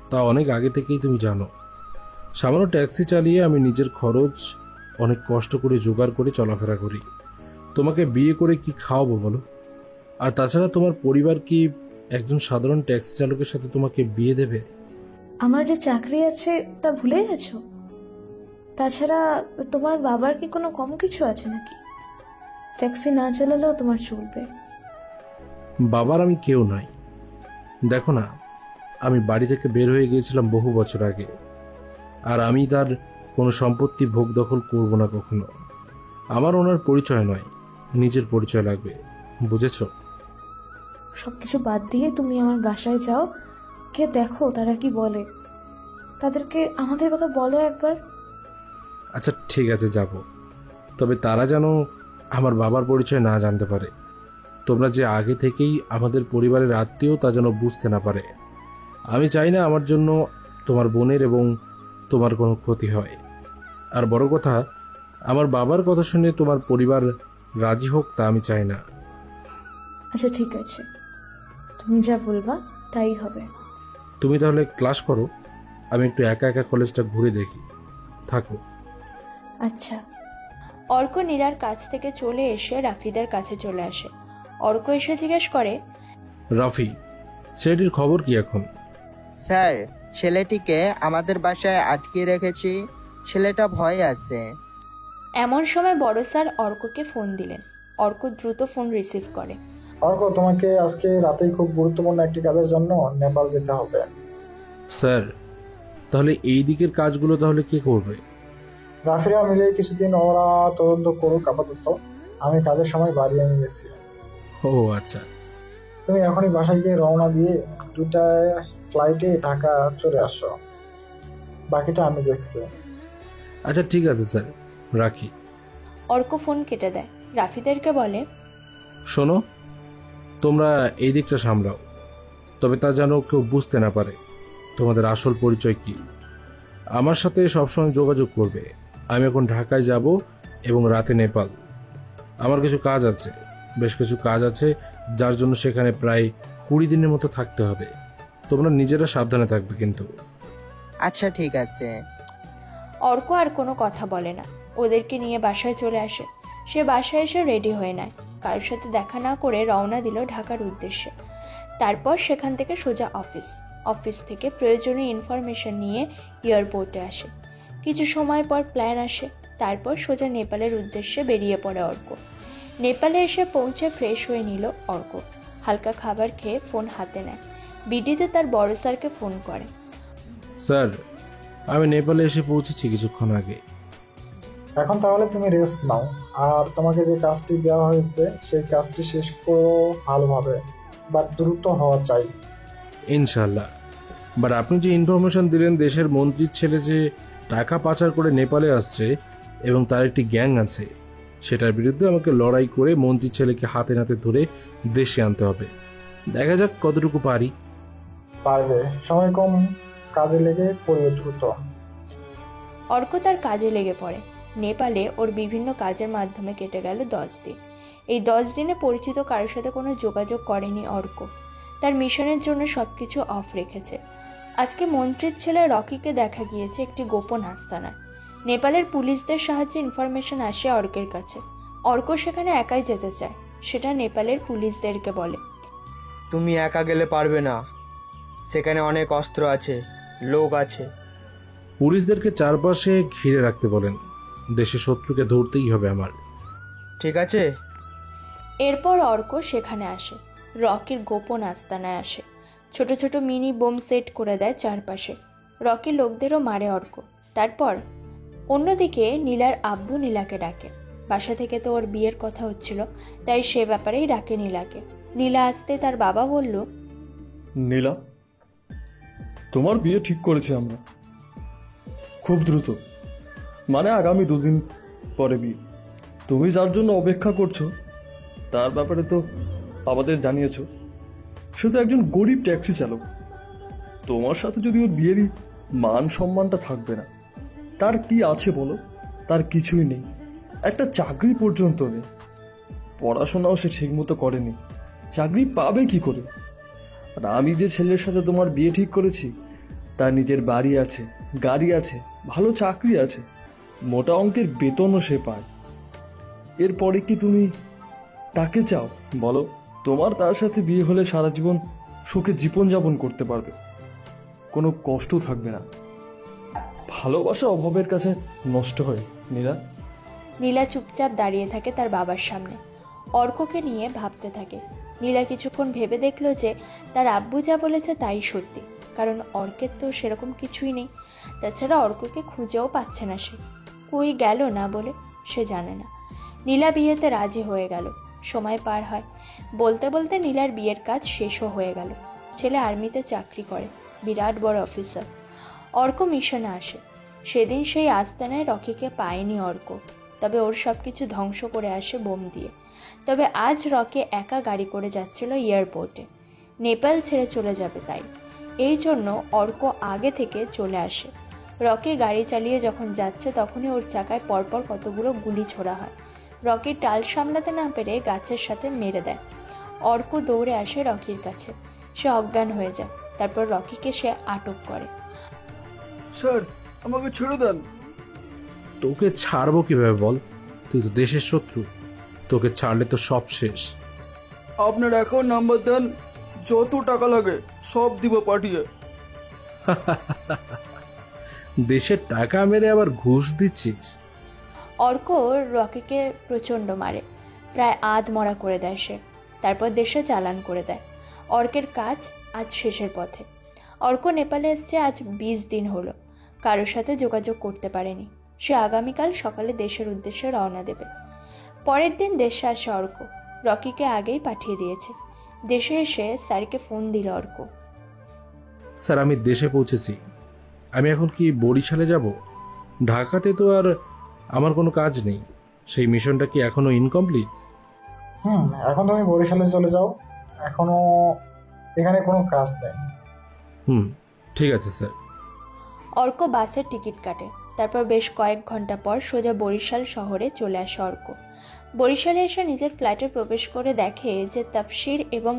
তা অনেক আগে থেকেই তুমি জানো। সামান্য ট্যাক্সি চালিয়ে আমি নিজের খরচ অনেক কষ্ট করে জোগাড় করে চলাফেরা করি। তোমাকে বিয়ে করে কি খাওয়াবো বলো? আর তাছাড়া তোমার পরিবার কি একজন সাধারণ ট্যাক্সি চালকের সাথে তোমাকে বিয়ে দেবে? আমার যে চাকরি আছে তা ভুলে গেছো? তাছাড়া তোমার বাবার কি কোনো কম কিছু আছে নাকি? ট্যাক্সি না চালালেও তোমার চলবে। বাবার আমি কেউ নাই। দেখো না, আমি বাড়ি থেকে বের হয়ে গিয়েছিলাম বহু বছর আগে, আর আমি তার কোনো সম্পত্তি ভোগ দখল করবো না কখনো। আমার ওনার পরিচয় নয়, নিজের পরিচয় লাগবে, বুঝেছো? সবকিছু বাদ দিয়ে তুমি আমার বাসায় যাও, কে দেখো তারা কি বলে। তাদেরকে আমাদের কথা বলো একবার। আচ্ছা ঠিক আছে, যাব। তবে তারা যেন আমার বাবার পরিচয় না জানতে পারে। তোমরা যে আগে থেকেই আমাদের পরিবারের আত্মীয় তা যেন বুঝতে না পারে। আমি চাই না আমার জন্য তোমার বোনের এবং তোমার কোনো ক্ষতি হয়। আর বড় কথা, আমার বাবার কথা শুনে তোমার পরিবার রাজি হোক তা আমি চাই না। আচ্ছা ঠিক আছে, তুমি যা বলবা তাই হবে। তুমি তাহলে ক্লাস করো, আমি একটু একা একা কলেজটা ঘুরে দেখি। থাকো। আচ্ছা। অর্ক নীলার কাছ থেকে চলে এসে রাফিদের কাছে চলে আসে। অর্ক এসে জিজ্ঞেস করে, রাফি, ছেলেটির খবর কি এখন? স্যার, ছেলেটিকে আমাদের বাসায় আটকে রেখেছি। ছেলেটা ভয়ে আছে। এমন সময় বড় স্যার অর্ককে ফোন দিলেন। অর্ক দ্রুত ফোন রিসিভ করে। অর্ক, তোমাকে আজকে রাতেই খুব গুরুত্বপূর্ণ একটি কাজের জন্য নেপাল যেতে হবে। স্যার, তাহলে এই দিকের কাজগুলো তাহলে কে করবে? রাফিরা মিলে কিছুদিন ওরা তদন্ত করুক। আপাতত আমি কাজের সময় বাড়িয়ে নিয়েছি। ও আচ্ছা। তুমি এখনই বাসায় গিয়ে রওনা দিয়ে 2টা ফ্লাইটে ঢাকা চলে আসো, বাকিটা আমি দেখছি। আচ্ছা ঠিক আছে স্যার, রাখি। অর্ক ফোন কেটে দেয়। রাফিদেরকে বলে, শোনো, তোমরা এই দিকটা সামলাও, তবে তা যেন কেউ বুঝতে না পারে তোমাদের আসল পরিচয় কি। আমার সাথে সবসময় যোগাযোগ করবে। আমি এখন ঢাকায় যাব এবং রাতে নেপাল। আমার কিছু কাজ আছে, বেশ কিছু কাজ আছে, যার জন্য সেখানে প্রায় 20 দিনের মতো থাকতে হবে। তোমরা নিজেরা সাবধানে থাকবে কিন্তু। আচ্ছা ঠিক আছে। অর্ক আর কোনো কথা বলে না, ওদেরকে নিয়ে বাসায় চলে আসে। সে বাসায় এসে রেডি হয়ে নেয়, কারোর সাথে দেখা না করে রওনা দিল ঢাকার উদ্দেশ্যে। তারপর সেখান থেকে সোজা অফিস থেকে প্রয়োজনীয় ইনফরমেশন নিয়ে এয়ারপোর্টে আসে। কিছু সময় পর প্ল্যান আসে, তারপর সোজা নেপালের উদ্দেশ্যে বেরিয়ে পড়ে অর্ক। নেপালে এসে পৌঁছে ফ্রেশ হয়ে নিল অর্ক। হালকা খাবার খেয়ে ফোন হাতে নেয়। বিডিতে তার বড় স্যারকে ফোন করে। স্যার, আমি নেপালে এসে পৌঁছেছি কিছুক্ষণ আগে। এখন তাহলে তুমি রেস্ট নাও, আর তোমাকে যে কাজটি দেওয়া হয়েছে সেই কাজটি শেষ করো ভালোভাবে, বা দ্রুত হওয়া চাই। ইনশাল্লাহ। বাট আপনি যে ইনফরমেশন দিলেন দেশের মন্ত্রীর ছেলে যে টাকা পাচার করে নেপালে আসছে এবং তার একটি গ্যাং আছে, সেটার বিরুদ্ধে আমাকে লড়াই করে মন্ত্রীর ছেলেকে হাতে নাতে ধরে দেশে আনতে হবে। দেখা যাক কতটুকু পারি। পারবে, সময় কম, কাজে লেগে পড়িও দ্রুত। অর্ক তার কাজে লেগে পড়ে। নেপালে ওর বিভিন্ন কাজের মাধ্যমে কেটে গেল 10 দিন। এই 10 দিনে পরিচিত কারোর সাথে কোনো যোগাযোগ করেনি অর্ক। তার মিশনের জন্য সবকিছু অফ রেখেছে। আজকে মন্ত্রীর ছেলে রকিকে দেখা গিয়েছে একটি গোপন আস্তানায়। নেপালের পুলিশদের সাহায্যে ইনফরমেশন আসে অর্কের কাছে। অর্ক সেখানে একাই যেতে চায়, সেটা নেপালের পুলিশদেরকে বলে। তুমি একা গেলে পারবে না, সেখানে অনেক অস্ত্র আছে, লোক আছে। পুলিশদেরকে চারপাশে ঘিরে রাখতে বলেন, দেশের শত্রুকে ধরতেই হবে আমার। ঠিক আছে। এরপর অর্ক সেখানে আসে, রকির গোপন আস্তানায় আসে, ছোট ছোট মিনি বোম সেট করে দেয় চারপাশে। রকি লোকদেরও মারে অর্ক। তারপর অন্যদিকে নীলার আব্বু নীলাকে ডাকে। বাসা থেকে তো ওর বিয়ের কথা হচ্ছিল, তাই সে ব্যাপারেই ডাকে নীলাকে। নীলা আসতে তার বাবা বলল, নীলা, তোমার বিয়ে ঠিক করেছি আমরা, খুব দ্রুত, মানে আগামী 2 দিন পরে বিয়ে। তুমি যার জন্য অপেক্ষা করছো তার ব্যাপারে তো আমাদের জানিয়েছো, শুধু একজন গরিব ট্যাক্সি চালক। তোমার সাথে যদি ওর বিয়েরই মান সম্মানটা থাকবে না, তার কি আছে বলো? তার কিছুই নেই, একটা চাকরি পর্যন্ত নেই, পড়াশোনাও সে ঠিক মতো করেনি, চাকরি পাবে কি করে? আর আমি যে ছেলের সাথে তোমার বিয়ে ঠিক করেছি তার নিজের বাড়ি আছে, গাড়ি আছে, ভালো চাকরি আছে, মোটা অঙ্কের বেতনও সে পায়। এরপরে কি তুমি তাকে চাও বলো? তোমার তার সাথে বিয়ে হলে সারা জীবন সুখে জীবনযাপন করতে পারবে, কোনো কষ্ট থাকবে না। ভালোবাসা অভাবের কাছে নষ্ট হয় নীলা। নীলা চুপচাপ দাঁড়িয়ে থাকে তার বাবার সামনে, অর্ককে নিয়ে ভাবতে থাকে। নীলা কিছুক্ষণ ভেবে দেখলো যে তার আব্বু যা বলেছে তাই সত্যি, কারণ অর্কের তো সেরকম কিছুই নেই। তাছাড়া অর্ককে খুঁজেও পাচ্ছে না সে, কই গেল না বলে সে জানে না। নীলা বিয়েতে রাজি হয়ে গেল। সময় পার হয়, বলতে বলতে নীলার বিয়ের কাজ শেষও হয়ে গেল। ছেলে আর্মিতে চাকরি করে, বিরাট বড় অফিসার। অর্ক মিশনে আসে। সেদিন সেই আস্তানায় রকিকে পায়নি অর্ক, তবে ওর সব কিছু ধ্বংস করে আসে বোম দিয়ে। তবে আজ রকি একা গাড়ি করে যাচ্ছিল এয়ারপোর্টে, নেপাল ছেড়ে চলে যাবে তাই। এই জন্য অর্ক আগে থেকে চলে আসে। রকি গাড়ি চালিয়ে যখন যাচ্ছে তখনই ওর চাকায় পরপর কতগুলো গুলি ছোড়া হয়। রকি টাল সামলাতে না পেরে গাছের সাথে মেরে দেয়। অর্ক দৌড়ে আসে রকির কাছে, সে অজ্ঞান হয়ে যায়। তারপর রকিকে সে আটক করে। স্যার, আমাকে ছেড়ে দেন। তোকে ছাড়বো কিভাবে বল? তুই তো দেশের শত্রু, তোকে ছাড়লে তো সব শেষ। আপনার অ্যাকাউন্ট নাম্বার দেন, যত টাকা লাগে সব দিব পাঠিয়ে। দেশের টাকা মেরে আবার ঘুষ দিচ্ছিস? অর্ক রকিকে প্রচণ্ড মারে, প্রায় আধ মরা করে দেয় সে। তারপর দেশে চালান করে দেয়। অর্কের কাজ আজ শেষের পথে। অর্ক নেপালে এসছে আজ 20 দিন হলো, কারোর সাথে যোগাযোগ করতে পারেনি। সে আগামীকাল সকালে দেশের উদ্দেশ্যে রওনা দেবে। পরের দিন দেশে আসে অর্ক, রকিকে আগেই পাঠিয়ে দিয়েছে। দেশে এসে স্যারকে ফোন দিল অর্ক। স্যার, আমি দেশে পৌঁছেছি। আমি এখন কি বরিশালে যাব? ঢাকাতে তো আর আমার কোনো কাজ নেই। সেই মিশনটা কি এখনো ইনকমপ্লিট? এখন তুমি বরিশালে চলে যাও, এখনো এখানে কোনো কাজ নেই। ঠিক আছে স্যার। অর্ক বাসের টিকিট কাটে। তারপর বেশ কয়েক ঘন্টা পর সোজা বরিশাল শহরে চলে আসে অর্ক। বরিশালে এসে নিজের ফ্ল্যাটে প্রবেশ করে দেখে যে তাফসির এবং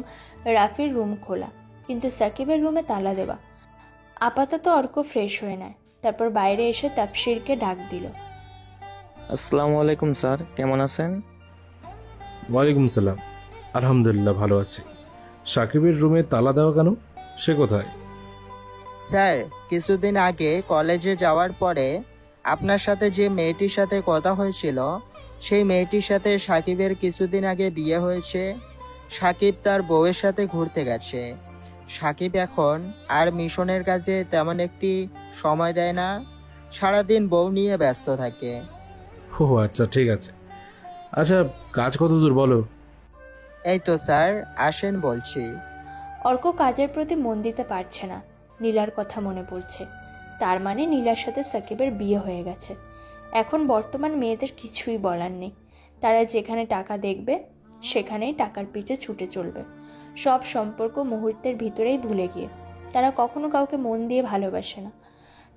রাফির রুম খোলা, কিন্তু সাকিবের রুমে তালা দেওয়া। আপাতত অর্ক ফ্রেশ হয়ে নেয়। তারপর বাইরে এসে তাফসিরকে ডাক দিল। আসসালামু আলাইকুম স্যার, কেমন আছেন? ওয়ালাইকুম সালাম, আলহামদুলিল্লাহ ভালো আছি। সাকিবের রুমে তালা দেওয়া কেন? সে কোথায়? স্যার, কিছুদিন আগে কলেজে যাওয়ার পরে আপনার সাথে যে মেয়েটির সাথে কথা হয়েছিল, সেই মেয়েটির সাথে সাকিবের কিছুদিন আগে বিয়ে হয়েছে। সাকিব তার বউয়ের সাথে ঘুরতে গেছে। সাকিব এখন আর মিশনের কাজে তেমন একটি সময় দেয় না, সারাদিন বউ নিয়ে ব্যস্ত থাকে। ও আচ্ছা, ঠিক আছে। আচ্ছা, কাজ কত দূর বলো? এই তো স্যার, আসেন বলছি। অর্ক কাজের প্রতি মন দিতে পারছে না। নীলার কথা মনে পড়ছে। তার মানে নীলার সাথে সাকিবের বিয়ে হয়ে গেছে। এখন বর্তমান মেয়েদের কিছুই বলার নেই। তারা যেখানে টাকা দেখবে সেখানেই টাকার পিছে ছুটে চলবে। সব সম্পর্ক মুহূর্তের ভিতরেই ভুলে গিয়ে। তারা কখনো কাউকে মন দিয়ে ভালোবাসে না।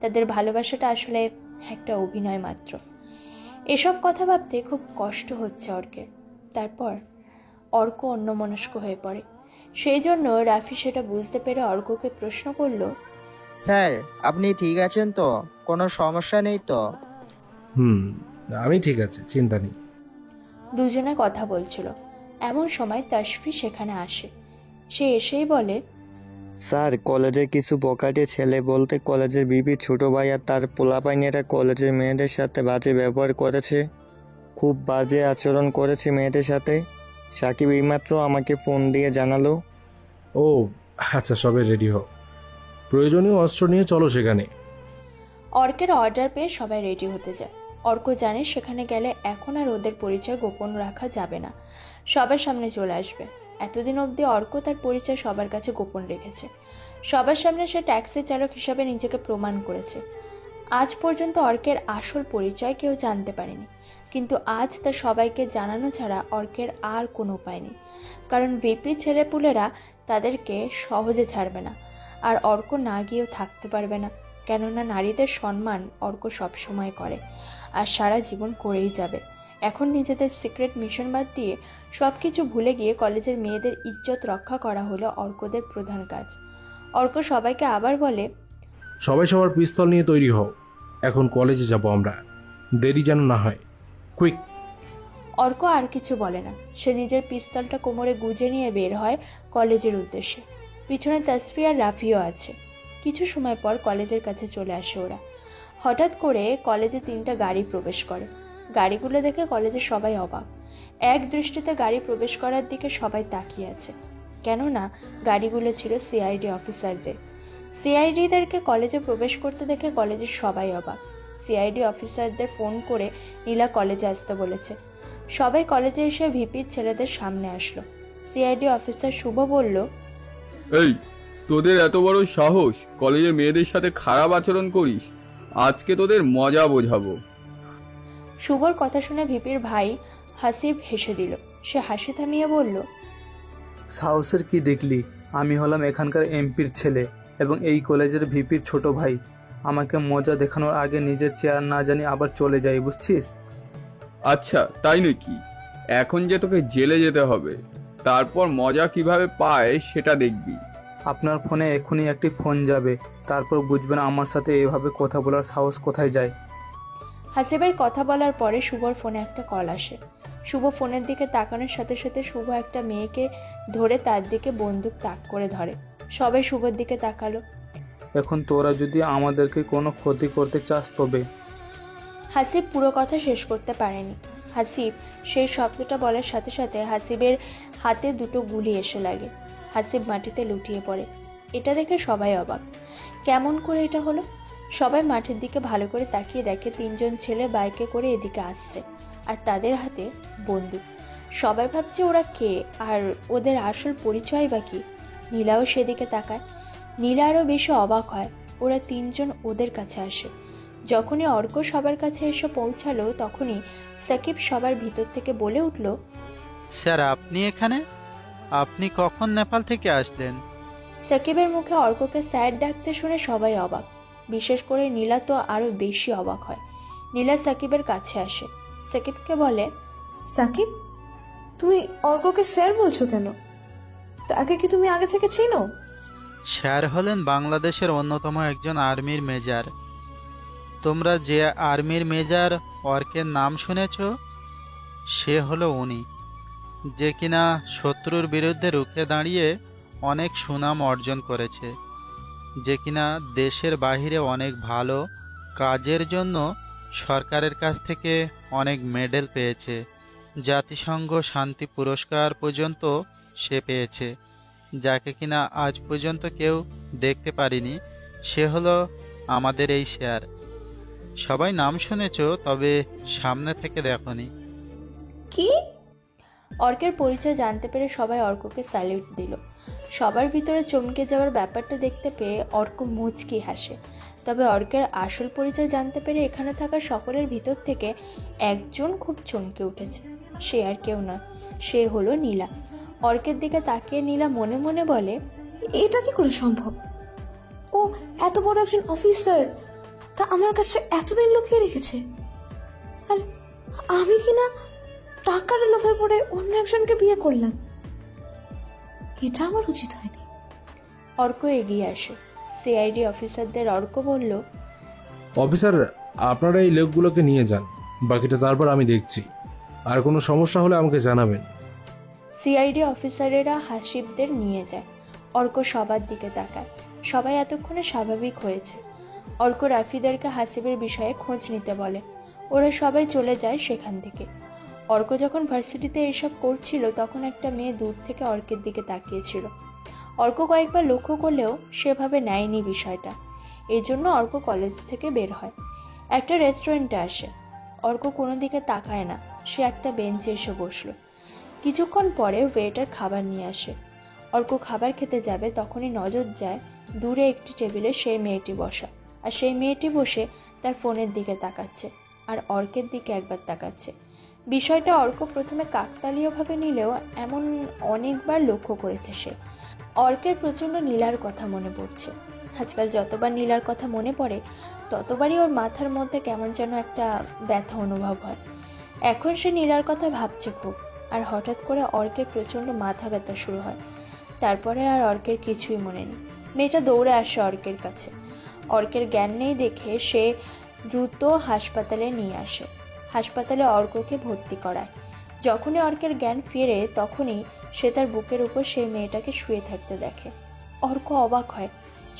তাদের ভালোবাসাটা আসলে একটা অভিনয় মাত্র। এসব কথা ভাবতে খুব কষ্ট হচ্ছে অর্কের। তারপর অর্ক অন্যমনস্ক হয়ে পড়ে। সেই জন্য রাফি সেটা বুঝতে পেরে অর্ককে প্রশ্ন করল, স্যার, আপনি ঠিক আছেন তো? কোনো সমস্যা নেই তো? আমি ঠিক আছি, চিন্তা নেই। দুজনে কথা বলছিল। এমন সময় তাসফি সেখানে আসে। সে এসেই বলে, স্যার, কলেজে কিছু বকাটে ছেলে বলতে কলেজের বিবি ছোট ভাই আর তার পোলাপাইনেরা কলেজের মেয়েদের সাথে বাজে ব্যবহার করেছে, খুব বাজে আচরণ করেছে মেয়েদের সাথে। সাকিব এইমাত্র আমাকে ফোন দিয়ে জানালো। ও আচ্ছা, সবে রেডি হও, প্রয়োজনীয় অস্ত্র নিয়ে চলো সেখানে। অর্কের অর্ডার পেয়ে সবাই রেডি হতে যায়। অর্ক জানে সেখানে গেলে এখন আর ওদের পরিচয় গোপন রাখা যাবে না, সবার সামনে চলে আসবে। এতদিন অবধি অর্ক তার পরিচয় সবার কাছে গোপন রেখেছে। সবার সামনে সে ট্যাক্সি চালক হিসাবে নিজেকে প্রমাণ করেছে। আজ পর্যন্ত অর্কের আসল পরিচয় কেউ জানতে পারেনি, কিন্তু আজ তা সবাইকে জানানো ছাড়া অর্কের আর কোনো উপায় নেই। কারণ ভিপি ছেলেপুলেরা তাদেরকে সহজে ছাড়বে না, আর অর্ক না গিয়েও থাকতে পারবে না। কেননা নারীদের সম্মান অর্ক সবসময় করে, আর সারা জীবন করেই যাবে। এখন নিজেদের সিক্রেট মিশন বাদ দিয়ে সব কিছু ভুলে গিয়ে কলেজের মেয়েদের ইজ্জত রক্ষা করা হলো অর্কদের প্রধান কাজ। অর্ক সবাইকে আবার বলে, সবাই সবার পিস্তল নিয়ে তৈরি হও, এখন কলেজে যাব আমরা, দেরি যেন না হয়, কুইক। অর্ক আর কিছু বলে না, সে নিজের পিস্তলটা কোমরে গুজে নিয়ে বের হয় কলেজের উদ্দেশ্যে। পিছনে তাসফি আর রাফিও আছে। কিছু সময় পর কলেজের কাছে চলে আসে ওরা। হঠাৎ করে কলেজে 3টা গাড়ি প্রবেশ করে। গাড়িগুলো দেখে কলেজের সবাই অবাক। এক দৃষ্টিতে গাড়ি প্রবেশ করার দিকে সবাই তাকিয়ে আছে, কেননা গাড়িগুলো ছিল সিআইডি অফিসারদের। সিআইডিদেরকে কলেজে প্রবেশ করতে দেখে কলেজের সবাই অবাক। সিআইডি অফিসারদের ফোন করে নীলা কলেজে আসতে বলেছে। সবাই কলেজে এসে ভিপির ছেলেদের সামনে আসলো। সিআইডি অফিসার শুভ বলল, এই, তোদের এত বড় সাহস, কলেজের মেয়েদের সাথে খারাপ আচরণ করিস, আজকে তোদের মজা বোঝাবো। শুভর কথা শুনে ভিপির ভাই হাসিব হেসে দিল। সে হাসি থামিয়ে বলল, সাহসের কি দেখলি? আমি হলাম এখানকার এমপির ছেলে এবং এই কলেজের ভিপির ছোট ভাই। আমাকে মজা দেখানোর আগে নিজের চেয়ার না জানি আবার চলে যাই, বুঝছিস? আচ্ছা, তাই নাকি? এখন যে তোকে জেলে যেতে হবে, তারপর মজা কিভাবে পায় সেটা দেখবি। আপনার ফোনে এখনই একটি ফোন যাবে, তারপর বুঝবেন আমার সাথে এভাবে কথা বলার সাহস কোথায় যায়। হাসিবের কথা বলার পরে শুভর ফোনে একটা কল আসে। শুভ ফোনের দিকে তাকানোর সাথে সাথে শুভ একটা মেয়েকে ধরে তার দিকে বন্দুক তাক করে ধরে। সবাই শুভর দিকে তাকালো। এখন তোরা যদি আমাদেরকে কোনো ক্ষতি করতে চাস তবে। হাসিব পুরো কথা শেষ করতে পারেনি। হাসিব সেই শব্দটা বলার সাথে সাথে হাসিবের হাতে 2টো গুলি এসে লাগে। হাসিব মাটিতে লুটিয়ে পড়ে। এটা দেখে সবাই অবাক, কেমন করে এটা হলো? সবাই মাঠের দিকে ভালো করে তাকিয়ে দেখে 3জন ছেলে বাইকে করে এদিকে আসছে, আর তাদের হাতে বন্দুক। সবাই ভাবছে ওরা কে, আর ওদের আসল পরিচয় বা কি। নীলাও সেদিকে তাকায়। নীলা আরও বেশি অবাক হয়। ওরা 3জন ওদের কাছে আসে। যখনই অর্ক সবার কাছে এসে পৌঁছালো, তখনই সাকিব সবার ভিতর থেকে বলে উঠল, স্যার, আপনি এখানে? আপনি কখন নেপাল থেকে আসলেন? সাকিবের মুখে অর্ককে স্যার ডাকতে শুনে সবাই অবাক, বিশেষ করে নীলা তো আরো বেশি অবাক হয়। নীলা সাকিবের কাছে আসে, সাকিবকে বলে, সাকিব, তুমি অর্ককে স্যার বলছো কেন? তাকে কি তুমি আগে থেকে চিনো? স্যার হলেন বাংলাদেশের অন্যতম একজন আর্মির মেজর। তোমরা যে আর্মির মেজর অর্কের নাম শুনেছ, সে হলো উনি, যে কিনা শত্রুর বিরুদ্ধে রুখে দাঁড়িয়ে অনেক সুনাম অর্জন করেছে, যে কিনা দেশের বাইরে অনেক ভালো কাজের জন্য সরকারের কাছ থেকে অনেক মেডেল পেয়েছে। জাতিসংঘ শান্তি পুরস্কার পর্যন্ত সে পেয়েছে, যাকে কিনা আজ পর্যন্ত কেউ দেখতে পারিনি। সে হলো আমাদের এই স্যার। সবাই নাম শুনেছ, তবে সামনে থেকে দেখনি। কি? অর্কের পরিচয় জানতে পেরে সবাই অর্ককে স্যালিউট দিল। সবার ভিতরে চমকে যাওয়ার ব্যাপারটা দেখতে পেয়ে অর্ক মুচকি হাসে। তবে অর্কের আসল পরিচয় জানতে পেরে এখানে থাকা সকলের ভিতর থেকে একজন খুব চমকে উঠেছে। সে আর কেউ নয়, সে হলো নীলা। অর্কের দিকে তাকিয়ে নীলা মনে মনে বলে, এটা কি করে সম্ভব? ও এত বড় একজন অফিসার, তা আমার কাছে এতদিন লুকিয়ে রেখেছে। আর আমি কিনা টাকার লোভে পড়ে অন্য একজনকে বিয়ে করলাম। এটা আমার উচিত হয়নি। অর্ক এগিয়ে আসে। সিআইডি অফিসারদের অর্ক বলল, অফিসার, আপনারা এই লোকগুলোকে নিয়ে যান, বাকিটা তারপর আমি দেখছি। আর কোনো সমস্যা হলে আমাকে জানাবেন। সিআইডি অফিসারেরা হাসিবদের নিয়ে যায়। অর্ক সবার দিকে তাকায়। সবাই এতক্ষণে স্বাভাবিক হয়েছে। অর্ক রাফিদেরকে হাসিবের বিষয়ে খোঁজ নিতে বলে। ওরা সবাই চলে যায় সেখান থেকে। অর্ক যখন ভার্সিটিতে এসব করছিল তখন একটা মেয়ে দূর থেকে অর্কের দিকে তাকিয়েছিল। অর্ক কয়েকবার লক্ষ্য করলেও সেভাবে নেয়নি বিষয়টা। এই জন্য অর্ক কলেজ থেকে বের হয়, একটা রেস্টুরেন্টে আসে। অর্ক কোনো দিকে তাকায় না, সে একটা বেঞ্চে এসে বসলো। কিছুক্ষণ পরে ওয়েটার খাবার নিয়ে আসে। অর্ক খাবার খেতে যাবে তখনই নজর যায় দূরে একটি টেবিলে সেই মেয়েটি বসা, আর সেই মেয়েটি বসে তার ফোনের দিকে তাকাচ্ছে আর অর্কের দিকে একবার তাকাচ্ছে। বিষয়টা অর্ক প্রথমে কাকতালীয়ভাবে নিলেও এমন অনেকবার লক্ষ্য করেছে সে। অর্কের প্রচণ্ড নীলার কথা মনে পড়ছে। আজকাল যতবার নীলার কথা মনে পড়ে ততবারই ওর মাথার মধ্যে কেমন যেন একটা ব্যথা অনুভব হয়। এখন সে নীলার কথা ভাবছে খুব, আর হঠাৎ করে অর্কের প্রচণ্ড মাথা ব্যথা শুরু হয়। তারপরে আর অর্কের কিছুই মনে নেই। মেয়েটা দৌড়ে আসে অর্কের কাছে। অর্কের জ্ঞান নেই দেখে সে দ্রুত হাসপাতালে নিয়ে আসে। হাসপাতালে অর্ককে ভর্তি করায়। যখনই অর্কের জ্ঞান ফিরে তখনই সে তার বুকের উপর সেই মেয়েটাকে শুয়ে থাকতে দেখে। অর্ক অবাক হয়,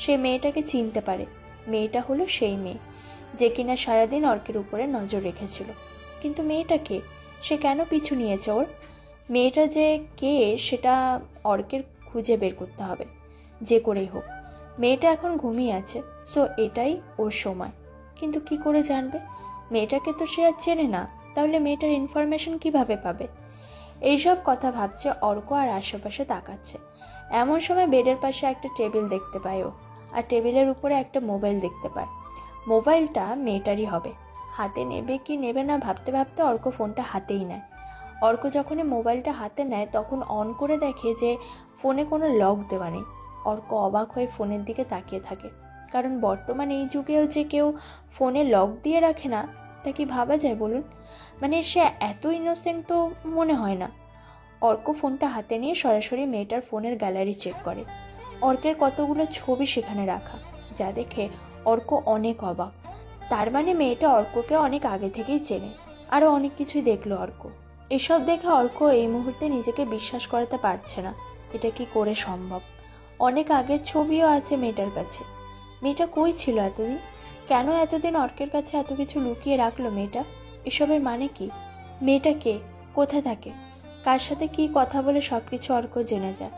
সে মেয়েটাকে চিনতে পারে। মেয়েটা হলো সেই মেয়ে যে কিনা সারাদিন অর্কের উপরে নজর রেখেছিল। কিন্তু মেয়েটা কে? সে কেন পিছু নিয়েছে ওর? মেয়েটা যে কে সেটা অর্কের খুঁজে বের করতে হবে যে করেই হোক। মেয়েটা এখন ঘুমিয়ে আছে, সো এটাই ওর সময়। কিন্তু কি করে জানবে? মেয়েটাকে তো সে আর চেনে না, তাহলে মেয়েটার ইনফরমেশন কিভাবে পাবে? এইসব কথা ভাবছে অর্ক আর আশেপাশে তাকাচ্ছে। এমন সময় বেডের পাশে একটা টেবিল দেখতে পায় ও, আর টেবিলের উপরে একটা মোবাইল দেখতে পায়। মোবাইলটা মেয়েটারই হবে। হাতে নেবে কি নেবে না ভাবতে ভাবতে অর্ক ফোনটা হাতেই নেয়। অর্ক যখনই মোবাইলটা হাতে নেয় তখন অন করে দেখে যে ফোনে কোনো লক দেওয়া নেই। অর্ক অবাক হয়ে ফোনের দিকে তাকিয়ে থাকে, কারণ বর্তমানে এই যুগেও যে কেউ ফোনে লক দিয়ে রাখে না তা কি ভাবা যায় বলুন? মানে সে এত ইনোসেন্ট তো মনে হয় না। অর্ক ফোনটা হাতে নিয়ে সরাসরি মেয়েটার ফোনের গ্যালারি চেক করে। অর্কের কতগুলো ছবি সেখানে রাখা, যা দেখে অর্ক অনেক অবাক। তার মানে মেয়েটা অর্ককে অনেক আগে থেকেই চেনে। আরও অনেক কিছুই দেখলো অর্ক। এসব দেখে অর্ক এই মুহূর্তে নিজেকে বিশ্বাস করাতে পারছে না। এটা কি করে সম্ভব? অনেক আগের ছবিও আছে মেয়েটার কাছে। মেয়েটা কই ছিল এতদিন? কেন এতদিন অর্কের কাছে এত কিছু লুকিয়ে রাখলো মেয়েটা? এসবের মানে কি? মেয়েটা কে? কোথায় থাকে? কার সাথে কি কথা বলে সবকিছু অর্ক জেনে যায়।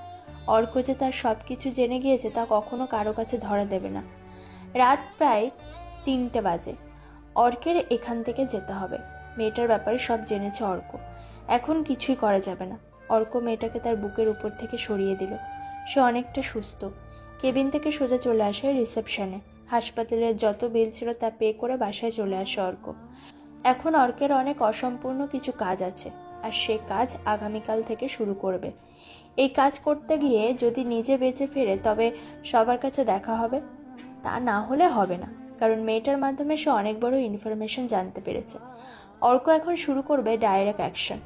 অর্ক যে তার সবকিছু জেনে গিয়েছে তা কখনো কারো কাছে ধরা দেবে না। রাত প্রায় 3টে বাজে। অর্কের এখান থেকে যেতে হবে। মেয়েটার ব্যাপারে সব জেনেছে অর্ক। এখন কিছুই করা যাবে না। অর্ক মেয়েটাকে তার বুকের উপর থেকে সরিয়ে দিল। সে অনেকটা সুস্থ। কেবিন থেকে সোজা চলে আসে রিসেপশনে। হাসপাতালের যত বিল ছিল তা পে করে বাসায় চলে আসে অর্ক। এখন অর্কের অনেক অসম্পূর্ণ কিছু কাজ আছে, আর সে কাজ আগামীকাল থেকে শুরু করবে। এই কাজ করতে গিয়ে যদি নিজে বেঁচে ফেরে তবে সবার কাছে দেখা হবে, তা না হলে হবে না, কারণ মেয়েটার মাধ্যমে সে অনেক বড় ইনফরমেশন জানতে পেরেছে। অর্ক এখন শুরু করবে ডাইরেক্ট অ্যাকশন।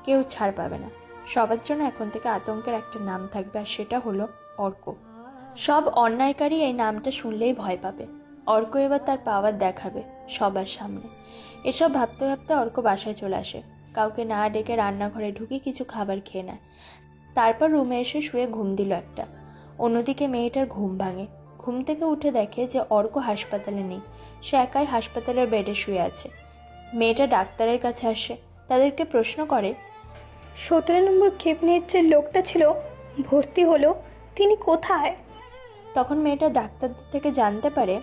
কেউ ছাড় পাবে না। সবার জন্য এখন থেকে আতঙ্কের একটা নাম থাকবে, আর সেটা হলো অর্ক। সব অন্যায়কারী এই নামটা শুনলেই ভয় পাবে। অর্ক এবার তার পাওয়ার দেখাবে সবার সামনে। এসব ভাবতে ভাবতে অর্ক বাসায় চলে আসে। কাউকে না ডেকে রান্নাঘরে ঢুকে কিছু খাবার খেয়ে নেয়। তারপর রুমে এসে শুয়ে ঘুম দিল একটা। অন্যদিকে মেয়েটার ঘুম ভাঙে। ঘুম থেকে উঠে দেখে যে অর্ক হাসপাতালে নেই। সে একাই হাসপাতালের বেডে শুয়ে আছে। মেয়েটা ডাক্তারের কাছে আসে, তাদেরকে প্রশ্ন করে, 17 নম্বর কেবিনের যে লোকটা ছিল ভর্তি হলো, তিনি কোথায়? তখন মেয়েটা ডাক্তারদের থেকে জানতে পারে,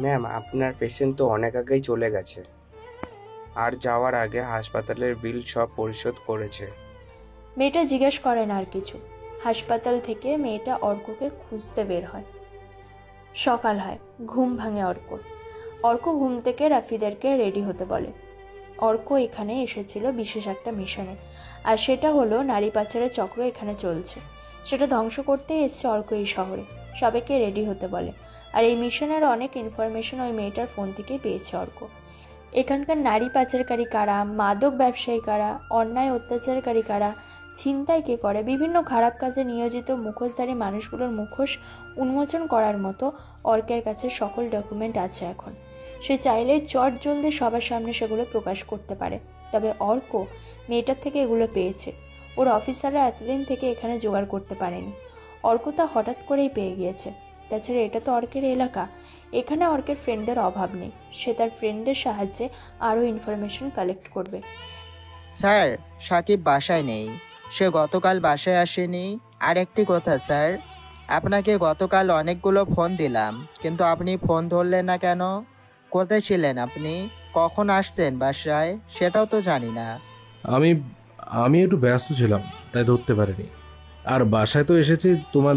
ম্যাম আপনার পেশেন্ট তো অনেক আগেই চলে গেছে, আর যাওয়ার আগে হাসপাতালের বিল সব পরিশোধ করেছে। মেয়েটা জিজ্ঞেস করে না আর কিছু। হাসপাতাল থেকে মেয়েটা অর্ককে খুঁজতে বের হয়। সকাল হয়, ঘুম ভাঙে অর্ক। অর্ক ঘুম থেকে রাফিদেরকে রেডি হতে বলে। অর্ক এখানে এসেছিল বিশেষ একটা মিশনে, আর সেটা হলো নারী পাচারের চক্র এখানে চলছে, সেটা ধ্বংস করতেই এসছে অর্ক এই শহরে। সবাইকে রেডি হতে বলে, আর এই মিশনের অনেক ইনফরমেশন ওই মেয়েটার ফোন থেকেই পেয়েছে অর্ক। এখানকার নারী পাচারকারী কারা, মাদক ব্যবসায়ী কারা, অন্যায় অত্যাচারকারী কারা, ছিনতাই কে করে, বিভিন্ন খারাপ কাজে নিয়োজিত মুখোশধারী মানুষগুলোর মুখোশ উন্মোচন করার মতো অর্কের কাছে সকল ডকুমেন্ট আছে এখন। সে চাইলেই চট জলদি সবার সামনে সেগুলো প্রকাশ করতে পারে। তবে অর্ক মেয়েটার থেকে এগুলো পেয়েছে। ওর অফিসাররা এতদিন থেকে এখানে জোগাড় করতে পারেনি। অর্ক তা হঠাৎ করেই পেয়ে গিয়েছে। তাছাড়া এটা তো অর্কের এলাকা, এখানে অর্কের ফ্রেন্ডের অভাব নেই। সে তার ফ্রেন্ডের সাহায্যে আরও ইনফরমেশন কালেক্ট করবে। স্যার, সাকিব বাসায় নেই। সে গতকাল বাসায় আসেনি। আর একটি কথা স্যার, আপনাকে গতকাল অনেকগুলো ফোন দিলাম, কিন্তু আপনি ফোন ধরলেন না কেন? কোথায় ছিলেন আপনি? কখন আসছেন বাসায় সেটাও তো জানি না। আমি একটু ব্যস্ত ছিলাম, তাই ধরতে পারিনি। আর বাসায় তো এসেছি তোমার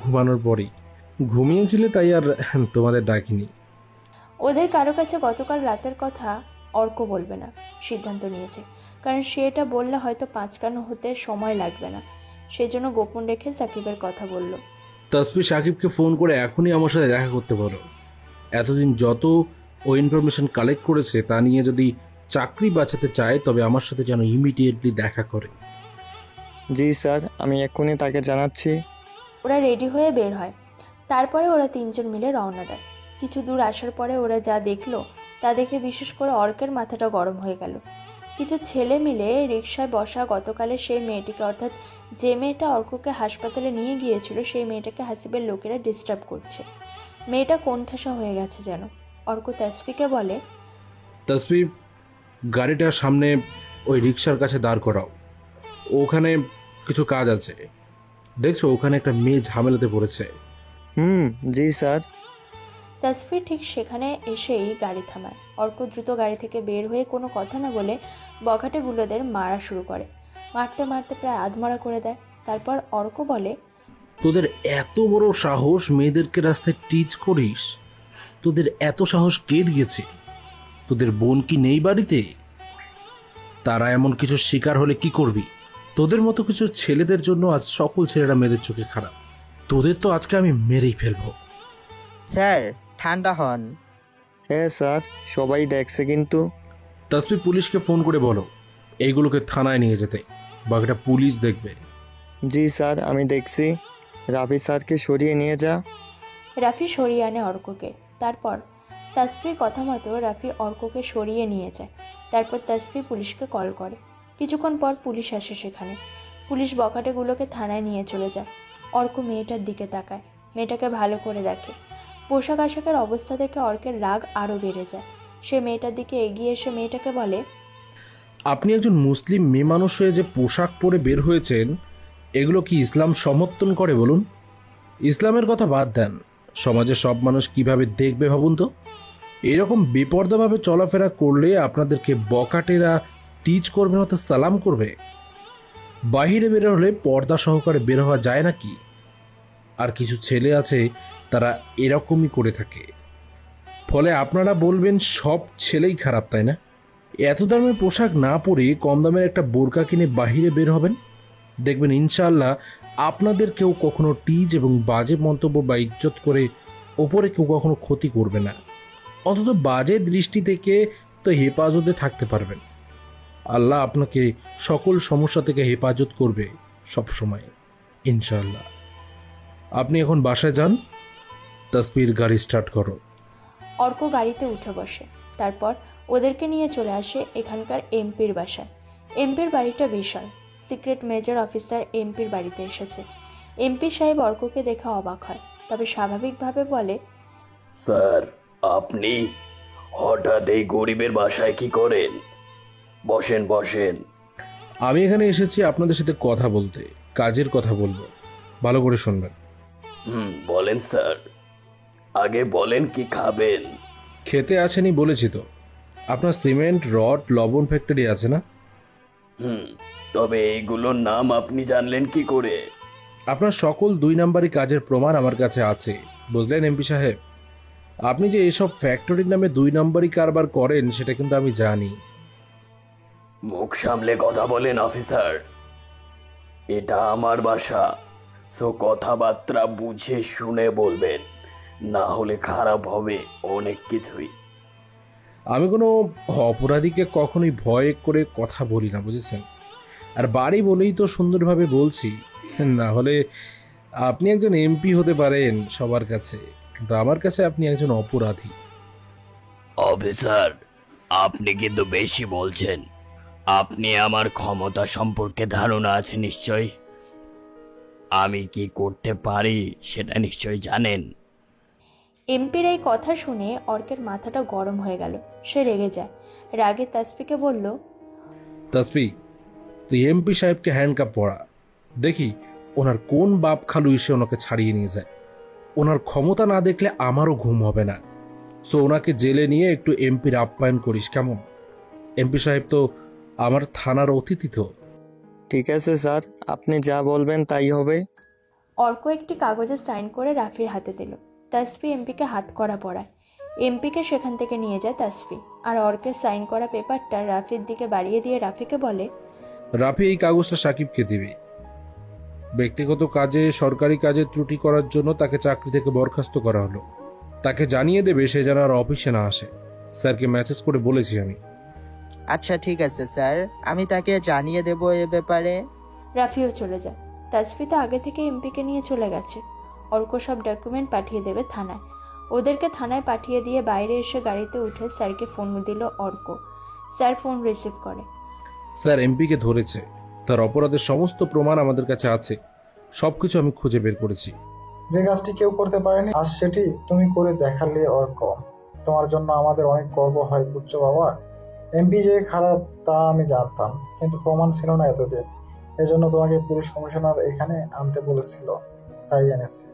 ঘুমানোর পরেই। ঘুমিয়েছিলে তাই আর তোমাদের ডাকিনি। ওদের কারো কাছে গতকাল রাতের কথা অর্ক বলবে না সিদ্ধান্ত নিয়েছে, কারণ সে এটা বললে হয়তো পাঁচকানো হতে সময় লাগবে না। সেজন্য গোপন রেখে সাকিবের কথা বলল। তাসফি সাকিবকে ফোন করে এখনই আমার সাথে দেখা করতে বলো। এতদিন যত ও ইনফরমেশন কালেক্ট করেছে তা নিয়ে যদি চাকরি বাঁচাতে চায় তবে আমার সাথে যেন ইমিডিয়েটলি দেখা করে। জি স্যার, আমি এক্ষুনি তাকে জানাচ্ছি। ওরা রেডি হয়ে বের হয়। তারপরে ওরা তিনজন মিলে রওনা দেয়। কিছু দূর আসার পরে ওরা যা দেখলো তা দেখে বিশেষ করে অর্কের মাথাটা গরম হয়ে গেল। কিছু ছেলে মিলে রিকশায় বসা গতকালের সেই মেয়েটিকে, অর্থাৎ যে মেয়েটা অর্ককে হাসপাতালে নিয়ে গিয়েছিল, সেই মেয়েটাকে হাসিবের লোকেরা ডিস্টার্ব করছে। মেয়েটা কোণঠাসা হয়ে গেছে যেন। অর্ক তাসফিকে বলে, তাসফি, গাড়িটার সামনে ওই রিক্সার কাছে দাঁড় করাও। ওখানে কিছু কাজ আছে। দেখছো ওখানে একটা মেয়ে ঝামেলাতে পড়েছে। জি স্যার। তাসফির ঠিক সেখানে এসেই গাড়ি থামায়। অর্ক দ্রুত গাড়ি থেকে বের হয়ে কোনো কথা না বলে বখাটে গুলোদের মারা শুরু করে। মারতে মারতে প্রায় আধমরা করে দেয়। তারপর অর্ক বলে, তোদের এত বড় সাহস মেয়েদেরকে রাস্তায় টিচ করিস? তোদের এত সাহস কে দিয়েছে? তোদের বোন কি নেই বাড়িতে? তারা এমন কিছু শিকার হলে কি করবি? তোদের মতো কিছু ছেলেদের জন্য আজ সকল ছেলেরা মেয়েদের চোখে খারাপ। তোদের তো আজকে আমি মেরেই ফেলবো। স্যার, ঠান্ডা হন। হ্যাঁ স্যার, সবাই দেখছে কিন্তু। তাসফি, পুলিশকে ফোন করে বলো এইগুলোকে থানায় নিয়ে যেতে। বাকিটা পুলিশ দেখবে। জি স্যার, আমি দেখছি। রাফি স্যারকে সরিয়ে নিয়ে যা। রাফি সরিয়ে আনে অর্ককে। তারপর তাসফির কথা মতো রাফি অর্ককে সরিয়ে নিয়ে যায়। তারপর তাসফি পুলিশকে কল করে। কিছুক্ষণ পর পুলিশ আসে সেখানে। পুলিশ বখাটেগুলোকে থানায় নিয়ে চলে যায়। অর্ক মেয়েটার দিকে তাকায়, মেয়েটাকে ভালো করে দেখে। পোশাক আশাকের অবস্থা দেখে অর্কের রাগ আরও বেড়ে যায়। সে মেয়েটার দিকে এগিয়ে এসে মেয়েটাকে বলে, আপনি একজন মুসলিম মেয়ে মানুষ হয়ে যে পোশাক পরে বের হয়েছেন, এগুলো কি ইসলাম সমর্থন করে বলুন? ইসলামের কথা বাদ দেন, সমাজে সব মানুষ কিভাবে দেখবে ভাবুন তো। এরকম বেপর্দাভাবে চলাফেরা করলে আপনাদেরকে বকাটেরা টিচ করবে না তো সালাম করবে? বাহিরে বের হলে পর্দা সহকারে বের হওয়া যায় নাকি? আর কিছু ছেলে আছে তারা এরকমই করে থাকে। ফলে আপনারা বলবেন সব ছেলেই খারাপ, তাই না? এত দামের পোশাক না পরে কম দামের একটা বোরকা কিনে বাহিরে বের হবেন, দেখবেন ইনশাআল্লাহ আপনাদের কেউ কখনো টিজ এবং বাজে মন্তব্য বা ইজ্জত করে ওপরে কেউ কখনো ক্ষতি করবে না। অন্তত বাজে দৃষ্টি থেকে তো হেফাজতে থাকতে পারবেন। আল্লাহ আপনাকে সকল সমস্যা থেকে হেফাজত করবে সব সময় ইনশাআল্লাহ। আপনি এখন বাসায় যান। তাসফির, গাড়ি স্টার্ট করো। অর্ক গাড়িতে উঠে বসে। তারপর ওদেরকে নিয়ে চলে আসে এখানকার এমপির বাসায়। এমপির বাড়িটা বিশাল। সিক্রেট মেজর অফিসার এমপির বাড়িতে এসেছে। এমপি সাহেব অর্ককে দেখে অবাক হয়, তবে স্বাভাবিকভাবে বলে, স্যার, আপনি হঠাৎ এই গরিবের বাসায় কি করেন? বসেন বসেন। আমি এখানে এসেছি আপনাদের সাথে কথা বলতে, কাজের কথা বলবো, ভালো করে শুনবেন। বলেন স্যার। আগে বলেন কি খাবেন? খেতে আসেনি বলেছি তো। আপনার সিমেন্ট, রড, লবণ ফ্যাক্টরি আছে না? তবে এইগুলোর নাম আপনি জানলেন কি করে? আপনার সকল 2 নাম্বারি কাজের প্রমাণ আমার কাছে আছে, বুঝলেন এমপি সাহেব। আপনি যে এসব ফ্যাক্টরির নামে 2 নাম্বারি কারবার করেন সেটা কিন্তু আমি জানি। মুখ সামলে কথা বলেন অফিসার। এটা আমার বাসা, সো কথাবার্তা বুঝে শুনে বলবেন, না হলে খারাপ হবে অনেক কিছুই। আমি কোনো অপরাধীকে কখনোই ভয় করে কথা বলি না, বুঝেছেন? আর বাড়ি বলেই তো সুন্দরভাবে বলছি, না হলে আপনি একজন এমপি হতে পারেন সবার কাছে, কিন্তু আমার কাছে আপনি একজন অপরাধী। অফিসার, আপনি কিন্তু বেশি বলছেন। আপনি আমার ক্ষমতা সম্পর্কে ধারণা আছে নিশ্চয়। আমি কি করতে পারি সেটা নিশ্চয় জানেন। এমপির এই কথা শুনে অর্কের মাথাটা গরম হয়ে গেল। সে রেগে যায়। রাগে তাসফিকে বলল, তাসফি, তুই এমপি সাহেবকে হ্যান্ডকাপ পরা, দেখি ওনার কোন বাপ খালু এসে ওনাকে ছাড়িয়ে নিয়ে যায়। ওনার ক্ষমতা না দেখলে আমারও ঘুম হবে না। সো ওনাকে জেলে নিয়ে একটু এমপির আপ্যায়ন করিস, কেমন? এমপি সাহেব তো আমার থানার অতিথি তো। ঠিক আছে স্যার, আপনি যা বলবেন তাই হবে। অর্ক একটি কাগজে সাইন করে রাফির হাতে দিল। তাসফি এমপিকে হাত করা পড়ায়। এমপিকে সেখান থেকে নিয়ে যায় তাসফি, আর অর্কের সাইন করা পেপারটা রাফির দিকে বাড়িয়ে দিয়ে রাফিকে বলে, রাফি এই কাগজটা সাকিবকে দিবে। ব্যক্তিগত কাজে, সরকারি কাজে ত্রুটি করার জন্য তাকে চাকরি থেকে বরখাস্ত করা হলো। তাকে জানিয়ে দেবে সে যেন আর অফিসে না আসে। স্যারকে মেসেজ করে বলেছি আমি। আচ্ছা ঠিক আছে স্যার, আমি তাকে জানিয়ে দেব এ ব্যাপারে। রাফিও চলে যায়। তাসফি তো আগে থেকে এমপিকে নিয়ে চলে গেছে। অর্ক সব ডকুমেন্ট পাঠিয়ে দেবে থানায়। ওদেরকে থানায় পাঠিয়ে দিয়ে বাইরে এসে গাড়িতে উঠে স্যারকে ফোন দিল অর্ক। স্যার ফোন রিসিভ করে। স্যার, এমপিকে ধরেছে। তার অপরাধের সমস্ত প্রমাণ আমাদের কাছে আছে। সবকিছু আমি খুঁজে বের করেছি। যে কাজটি কেউ করতে পারেনি আজ সেটি তুমি করে দেখালে অর্ক। তোমার জন্য আমাদের অনেক গর্ব হয়, বুঝছো বাবা। এমপি যে খারাপ তা আমি জানতাম, কিন্তু প্রমাণ ছিল না এতদিন। এজন্য তোমাকে পুলিশ কমিশনার এখানে আনতে বলেছিল, তাই এনেছি।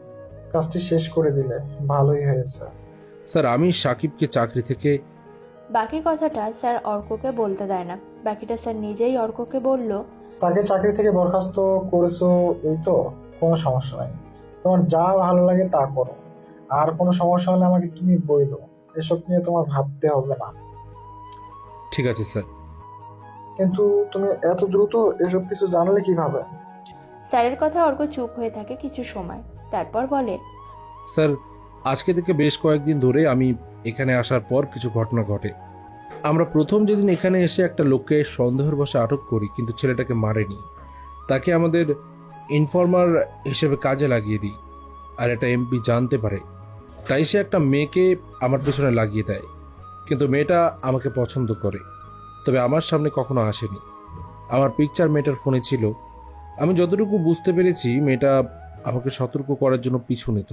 কাজটি শেষ করে দিলে ভালোই হয়েছে। স্যার, আমি সাকিবকে চাকরি থেকে... বাকি কথাটা স্যার অর্ককে বলতে দেয় না। বাকিটা স্যার নিজেই অর্ককে বলল, তাকে চাকরি থেকে বরখাস্ত করেছো, এই তো, কোনো সমস্যা নাই। তোমার যা ভালো লাগে তা করো। আর কোনো সমস্যা হলে আমাকে তুমি বইলো, এসব নিয়ে তোমার ভাবতে হবে না। ঠিক আছে স্যার। কিন্তু তুমি এত দ্রুত এসব কিছু জানলে কিভাবে? স্যারের কথা অর্ক চুপ হয়ে থাকে কিছু সময়, তারপর বলে, স্যার, আজকে থেকে বেশ কয়েকদিন ধরে আমি এখানে আসার পর কিছু ঘটনা ঘটে। আমরা প্রথম যেদিন এখানে এসে একটা লোককে সন্দেহের বশে আটক করি, কিন্তু ছেলেটাকে মারেনি। তাকে আমাদের ইনফর্মার হিসেবে কাজে লাগিয়ে দিই। আর এটা এমপি জানতে পারে, তাই সে একটা মেয়েকে আমার পেছনে লাগিয়ে দেয়। কিন্তু মেয়েটা আমাকে পছন্দ করে, তবে আমার সামনে কখনো আসেনি। আমার পিকচার মেয়েটার ফোনে ছিল। আমি যতটুকু বুঝতে পেরেছি, মেয়েটা আমাকে সতর্ক করার জন্য পিছু নিত।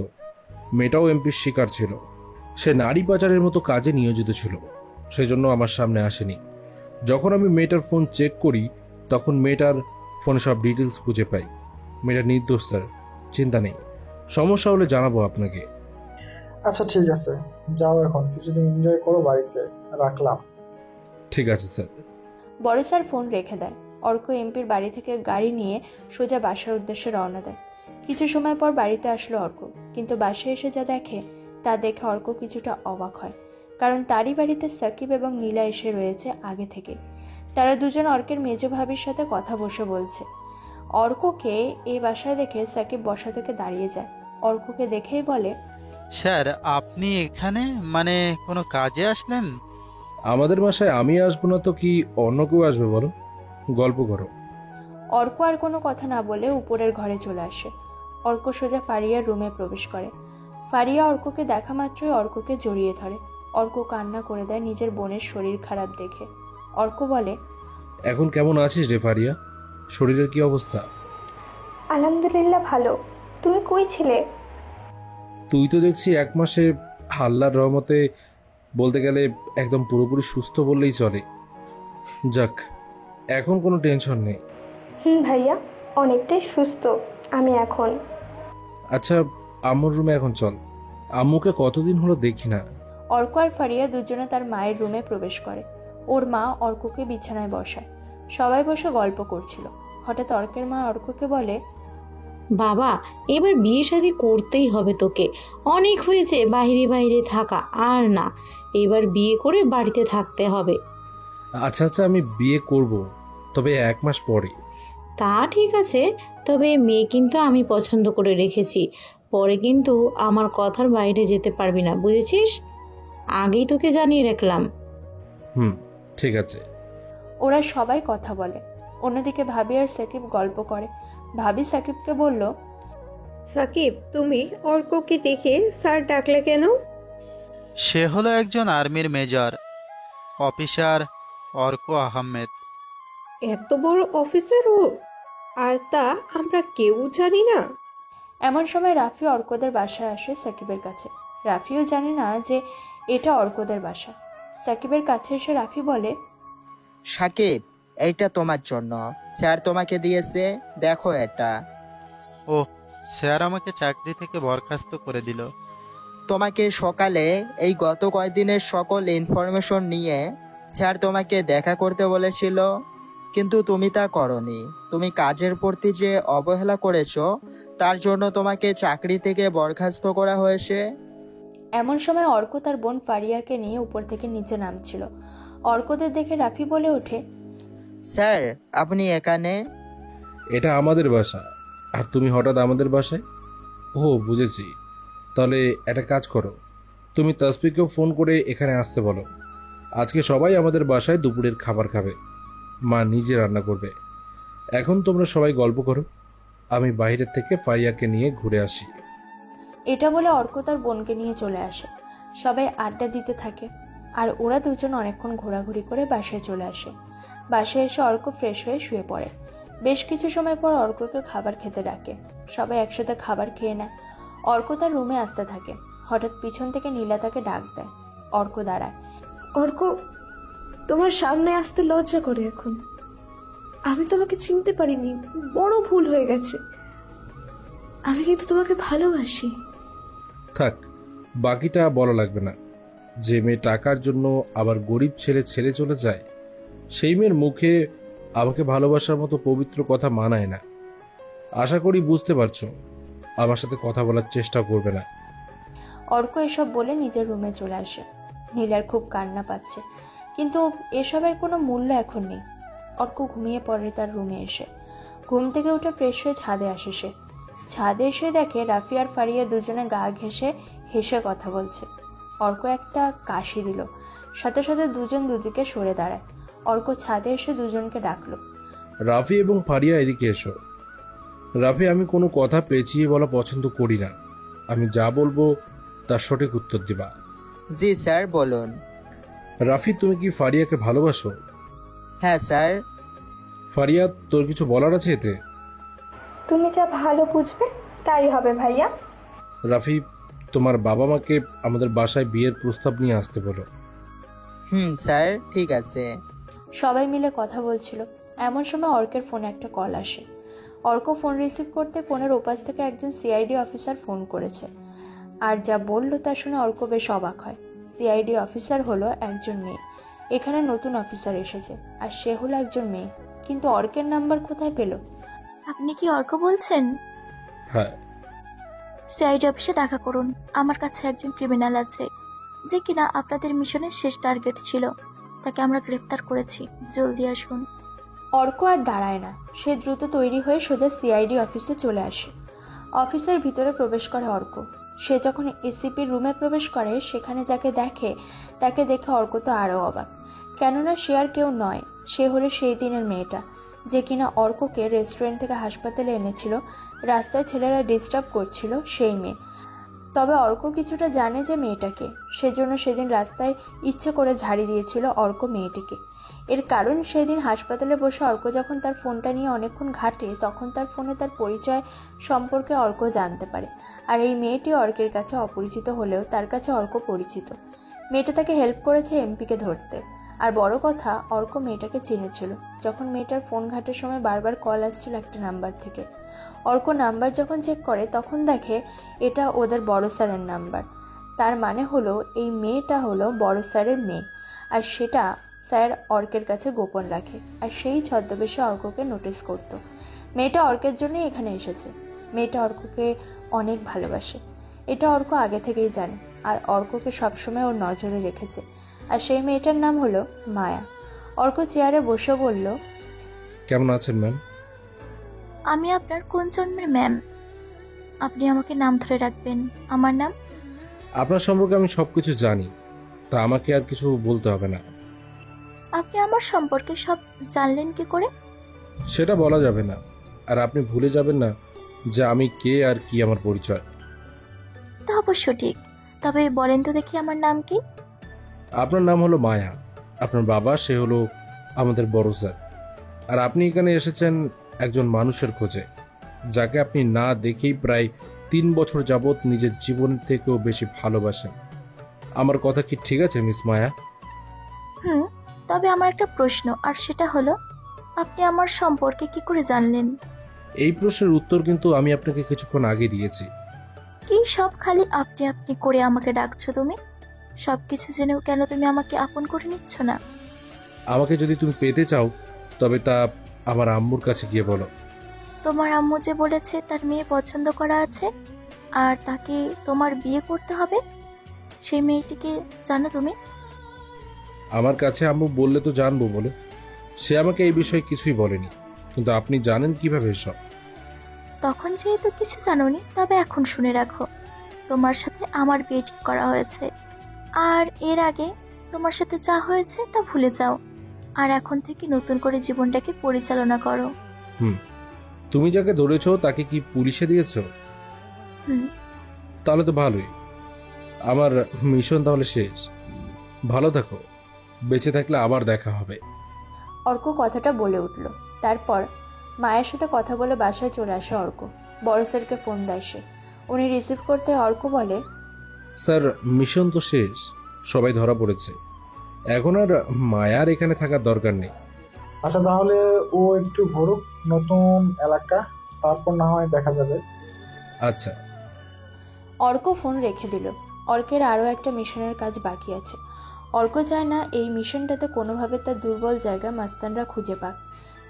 মেয়েটাও এমপির শিকার ছিল। সে নারী পাচারের মতো কাজে নিয়োজিত ছিল, সেজন্য আমার সামনে আসেনি। যখন আমি মেয়েটার ফোন চেক করি, তখন মেয়েটার ফোনে সব ডিটেলস খুঁজে পাই। মেয়েটা নির্দোষ স্যার, চিন্তা নেই। সমস্যা হলে জানাবো আপনাকে। আচ্ছা ঠিক আছে, যাও এখন, কিছুদিন এনজয় করো বাড়িতে। রাখলাম। ঠিক আছে স্যার। বড় স্যার ফোন রেখে দেয়। অর্ক এমপির বাড়ি থেকে গাড়ি নিয়ে সোজা বাসার উদ্দেশ্যে রওনা দেয়। কিছু সময় পর বাড়িতে আসলো অর্ক, কিন্তু বাসায় এসে যা দেখে তা দেখে অর্ক কিছুটা অবাক হয়। কারণ তারই বাড়িতে সাকিব এবং নীলা এসে রয়েছে আগে থেকে। তারা দুজন অর্কের মেজ ভাবির সাথে কথা বসে বলছে। অর্ককে এই বাসায় দেখে সাকিব বসা থেকে দাঁড়িয়ে যায়। অর্ককে দেখেই বলে, স্যার, আপনি এখানে মানে কোনো কাজে আসলেন? আমাদের বাসায় আমি আসবো না তো কি অন্য কেউ আসবে বলো? গল্প করো। অর্ক আর কোনো কথা না বলে উপরের ঘরে চলে আসে। অর্ক সোজা ফারিয়ার রুমে প্রবেশ করে। ফারিয়া অর্ককে দেখা মাত্রই অর্ককে জড়িয়ে ধরে। অর্ক কান্না করে দেয় নিজের বোনের শরীর খারাপ দেখে। অর্ক বলে, এখন কেমন আছিস রে ফারিয়া? শরীরের কি অবস্থা? আলহামদুলিল্লাহ ভালো। তুমি কই ছিলে? তুই তো দেখছি 1 মাসে আল্লাহর রহমতে বলতে গেলে একদম পুরোপুরি সুস্থ বললেই চলে। যাক, এখন কোনো টেনশন নেই। ভাইয়া, অনেকটাই সুস্থ আমি এখন। আচ্ছা, আম্মুর রুমে এখন চল। আম্মুকে কতদিন হলো দেখি না। অর্ক আর ফারিয়া দুজনে তার মায়ের রুমে প্রবেশ করে। ওর মা অর্ককে বিছানায় বসায়। সবাই বসে গল্প করছিল। হঠাৎ অর্কের মা অর্ককে বলে, বাবা, এবার বিয়ে শাদী করতেই হবে তোকে। অনেক হয়েছে বাইরে বাইরে থাকা, আর না, এবার বিয়ে করে বাড়িতে থাকতে হবে। আচ্ছা আচ্ছা, আমি বিয়ে করব, তবে 1 মাস পরে। তা ঠিক আছে, তবে মেয়ে কিন্তু আমি পছন্দ করে রেখেছি। পরে কিন্তু আমার কথার বাইরে যেতে পারবি না, বুঝেছিস? আগেই তোকে জানিয়ে রাখলাম। ঠিক আছে। ওরা সবাই কথা বলে। অন্যদিকে ভাবি আর সাকিব গল্প করে। ভাবি সাকিবকে বলল, সাকিব, তুমি অর্ককে দেখে স্যার ডাকলে কেন? সে হলো একজন আর্মির মেজর অফিসার অর্ক আহমেদ। এত বড় অফিসার ও, আর তা আমরা কেউ জানি না। এমন সময় রাফি অর্কদের বাসায় আসে সাকিবের কাছে। রাফিও জানে না যে এটা অর্কদের বাসা। সাকিবের কাছে এসে রাফি বলে, সাকিব, এইটা তোমার জন্য, স্যার তোমাকে দিয়েছে, দেখো এটা। ও, স্যার আমাকে চাকরি থেকে বরখাস্ত করে দিল। তোমাকে সকালে এই গত কয়েকদিনের সকল ইনফরমেশন নিয়ে স্যার তোমাকে দেখা করতে বলেছিল, কিন্তু তুমি তা করনি। তুমি কাজের প্রতি যে অবহেলা করেছো তার জন্য তোমাকে চাকরি থেকে বরখাস্ত করা হয়েছে। এমন সময় অর্ক তার বোন ফারিয়াকে নিয়ে উপর থেকে নিচে নামছিল। অর্কদের দেখে রাফি বলে ওঠে, স্যার আপনি এখানে? এটা আমাদের বাসা, আর তুমি হঠাৎ আমাদের বাসায়? ও বুঝেছি। তাহলে একটা কাজ করো, তুমি তাসফিকেও ফোন করে এখানে আসতে বলো। আজকে সবাই আমাদের বাসায় দুপুরের খাবার খাবে, মা নিজে রান্না করবে। এখন তোমরা সবাই গল্প করো, আমি বাইরের থেকে ফারিয়াকে নিয়ে ঘুরে আসি। এটা বলে অর্ক তার বোনকে নিয়ে চলে আসে। সবাই আড্ডা দিতে থাকে, আর ওরা দুজন অনেকক্ষণ ঘোরাঘুরি করে বাসায় চলে আসে। বাসায় এসে অর্ক ফ্রেশ হয়ে শুয়ে পড়ে। বেশ কিছু সময় পর অর্ককে খাবার খেতে ডাকে। সবাই একসাথে খাবার খেয়ে নেয়। অর্ক তার রুমে আসতে থাকে। হঠাৎ পিছন থেকে নীলা তাকে ডাক দেয়। অর্ক দাঁড়ায়। অর্ক, তোমার সামনে আসতে লজ্জা করে এখন। আমি তোমাকে চিনতে পারিনি, বড় ভুল হয়ে গেছে। আমি কিন্তু তোমাকে ভালোবাসি। থাক, বাকিটা বলা লাগবে না। যে মেয়ে টাকার জন্য আবার গরিব ছেলে ছেড়ে চলে যায়, সেই মেয়ের মুখে আমাকে ভালোবাসার মতো পবিত্র কথা মানায় না। আশা করি বুঝতে পারছো। আমার সাথে কথা বলার চেষ্টা করবে না। অর্ক এসব বলে নিজের রুমে চলে আসে। নীলার খুব কান্না পাচ্ছে, কিন্তু এসবের কোনো মূল্য এখন নেই। অর্ক ঘুমিয়ে পড়ে তার রুমে এসে। ঘুম থেকে উঠে ফ্রেশ হয়ে ছাদে আসে সে। ছাদে এসে দেখে রাফি আর ফারিয়া দুজনে গা ঘেঁষে হেসে কথা বলছে। অর্ক একটা কাশি দিল, সাথে সাথে দুজন দুদিকে সরে দাঁড়ায়। অর্ক ছাদে এসে দুজনকে ডাকলো। রাফি এবং ফারিয়া এদিকে এসো। রাফি, আমি কোনো কথা পেঁচিয়ে বলা পছন্দ করি না। আমি যা বলবো তার সঠিক উত্তর দিবা। জি স্যার, বলুন। রাফি, তুমি কি ফারিয়াকে ভালোবাসো? হ্যাঁ স্যার। ফারিয়া, তোর কিছু বলার আছে এতে? তুমি যা ভালো বুঝবে তাই হবে ভাইয়া। রাফি, তোমার বাবা মাকে আমাদের বাসায় বিয়ের প্রস্তাব নিয়ে আসতে বলো। স্যার, ঠিক আছে। সবাই মিলে কথা বলছিল। এমন সময় অর্কের ফোনে একটা কল আসে। অর্ক ফোন রিসিভ করতে ফোনের ওপাশ থেকে একজন সিআইডি অফিসার ফোন করেছে। আর যা বলল তা শুনে অর্ক বেশ অবাক হয়। সিআইডি অফিসার হলো একজন মেয়ে। এখানে নতুন অফিসার এসেছে, আর সে হলো একজন মেয়ে। কিন্তু অর্কের নাম্বার কোথায় পেল? আপনি কি অর্ক বলছেন? হ্যাঁ। সিআইডি অফিসে দেখা করুন। আমার কাছে একজন ক্রিমিনাল আছে, যে কিনা আপনাদের মিশনের শেষ টার্গেট ছিল। তাকে আমরা গ্রেফতার করেছি, জলদি আসুন। অর্ক আর দাঁড়ায় না, সে দ্রুত তৈরি হয়ে সোজা সিআইডি অফিসে চলে আসে। অফিসের ভিতরে প্রবেশ করে অর্ক। সে যখন এসিপির রুমে প্রবেশ করে, সেখানে যাকে দেখে তাকে দেখে অর্ক তো আরও অবাক। কেননা সে আর কেউ নয়, সে হলো সেই দিনের মেয়েটা যে কিনা অর্ককে রেস্টুরেন্ট থেকে হাসপাতালে এনেছিল। রাস্তায় ছেলেরা ডিস্টার্ব করছিল, সেই মেয়ে। তবে অর্ক কিছুটা জানে যে মেয়েটাকে, সেজন্য সেদিন রাস্তায় ইচ্ছে করে ঝাড়ি দিয়েছিল অর্ক মেয়েটিকে। এর কারণ সেদিন হাসপাতালে বসে অর্ক যখন তার ফোনটা নিয়ে অনেকক্ষণ ঘাটে, তখন তার ফোনে তার পরিচয় সম্পর্কে অর্ক জানতে পারে। আর এই মেয়েটি অর্কের কাছে অপরিচিত হলেও তার কাছে অর্ক পরিচিত। মেয়েটা তাকে হেল্প করেছে এমপিকে ধরতে। আর বড় কথা, অর্ক মেয়েটাকে চিনেছিল। যখন মেয়েটার ফোন ঘাটার সময় বারবার কল আসছিল একটা নাম্বার থেকে। অর্ক নাম্বার যখন চেক করে, তখন দেখে এটা ওদের বড় স্যারের নাম্বার। তার মানে হলো এই মেয়েটা হলো বড় স্যারের মেয়ে, আর সেটা স্যার অর্কের কাছে গোপন রাখে। আর সেই ছদ্মবেশে অর্ককে নোটিস করত। মেয়েটা অর্কের জন্যই এখানে এসেছে। মেয়েটা অর্ককে অনেক ভালোবাসে, এটা অর্ক আগে থেকেই জানে। আর অর্ককে সবসময় ওর নজরে রেখেছে। আর সেই মেয়েটার নাম হলো মায়া। অর্ক চেয়ারে বসে বলল, কেমন আছেন ম্যাম? আমি আপনার কোন জন্মের ম্যাম? আপনি আমাকে নাম ধরে রাখবেন। আমার নাম? আপনার সম্পর্কে আমি সবকিছু জানি, তা আমাকে আর কিছু বলতে হবে না। আপনি আমার সম্পর্কে সব জানলেন কি করে? সেটা বলা যাবে না। আর আপনি ভুলে যাবেন না যে আমি কে আর কি আমার পরিচয়। তা অবশ্য ঠিক, তবে বলেন তো দেখি আমার নাম কি? আপনার নাম হলো মায়া। আপনার বাবা, সে হলো আমাদের বড় স্যার। আর আপনি এখানে এসেছেন একজন মানুষের খোঁজে, যাকে আপনি না দেখেই প্রায় 3 বছর যাবৎ নিজের জীবনের থেকেও বেশি ভালোবাসেন। আমার কথা কি ঠিক আছে মিস মায়া? তবে আমার একটা প্রশ্ন, আর সেটা হলো, আপনি আমার সম্পর্কে কি করে জানলেন? এই প্রশ্নের উত্তর কিন্তু আমি আপনাকে কিছুক্ষণ আগে দিয়েছি। কি সব খালি আপনি আপনি করে আমাকে ডাকছো তুমি? সবকিছু জেনেও কেন তুমি আমাকে আপন করে নিচ্ছ না? আমাকে যদি তুমি পেতে চাও তবে তা আমার আম্মুর কাছে গিয়ে বলো। তোমার আম্মু যে বলেছে তার মেয়ে পছন্দ করা আছে আর তাকে তোমার বিয়ে করতে হবে, সেই মেয়েটিকে জানো তুমি? আমার কাছে আম্মু বললে তো জানবো বলে, সে আমাকে এই বিষয়ে কিছুই বলেনি। কিন্তু আপনি জানেন কিভাবে এসব? তখন যেহেতু কিছু জানোনি, তবে এখন শুনে রাখো, তোমার সাথে আমার বিয়ে ঠিক করা হয়েছে। আর এর আগে তোমার সাথে যা হয়েছে তা ভুলে যাও, আর এখন থেকে নতুন করে জীবনটাকে পরিচালনা করো। তুমি যাকে ধরেছো তাকে কি পুলিশে দিয়েছো? তাহলে তো ভালোই। আমার মিশন তাহলে শেষ। ভালো থাকো, বেঁচে থাকলে আবার দেখা হবে। অর্ক কথাটা বলে উঠল। তারপর মায়ের সাথে কথা বলে বাসায় চলে আসে অর্ক। বড় স্যারকে ফোন দেয় সে। উনি রিসিভ করতে অর্ক বলে, স্যার মিশন তো শেষ, সবাই ধরা পড়েছে, এখন আর মায়ার এখানে থাকার দরকার নেই। আচ্ছা, তাহলে ও একটু ঘুরুক নতুন এলাকা, তারপর না হয় দেখা যাবে। আচ্ছা। অর্ক ফোন রেখে দিল। অর্কের আরও একটা মিশনের কাজ বাকি আছে। অর্ক চায় না এই মিশনটাতে কোনোভাবে তার দুর্বল জায়গা মাস্তানরা খুঁজে পাক।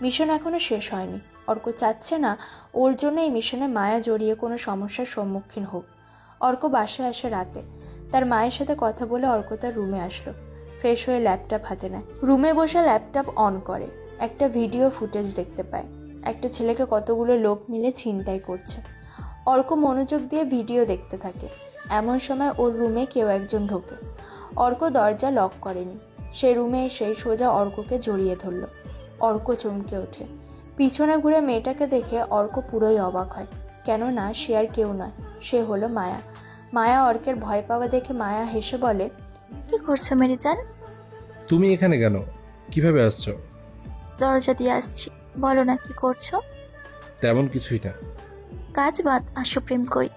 মিশন এখনও শেষ হয়নি। অর্ক চাচ্ছে না ওর জন্য এই মিশনে মায়া জড়িয়ে কোনো সমস্যার সম্মুখীন হোক। অর্ক বাসায় আসে রাতে। তার মায়ের সাথে কথা বলে অর্ক তার রুমে আসলো। ফ্রেশ হয়ে ল্যাপটপ হাতে নেয়। রুমে বসে ল্যাপটপ অন করে। একটা ভিডিও ফুটেজ দেখতে পায়। একটা ছেলেকে কতগুলো লোক মিলে ছিনতাই করছে। অর্ক মনোযোগ দিয়ে ভিডিও দেখতে থাকে। এমন সময় ওর রুমে কেউ একজন ঢোকে। অর্ক দরজা লক করেনি। সে রুমে এসে সোজা অর্ককে জড়িয়ে ধরল। অর্ক চমকে ওঠে। পিছনে ঘুরে মেয়েটাকে দেখে অর্ক পুরোই অবাক হয়, কেননা সে আর কেউ নয়, সে হলো মায়া। মায়া অর্কের ভয় পাওয়া দেখে মায়া হেসে বলে, কি করছো মেরি জান? তুমি এখানে কেন? কিভাবে আসছো? দরজা দিয়ে আসছি। বলো না কি করছো? তেমন কিছুই না। কাজ বাদ, আসো প্রেম করি।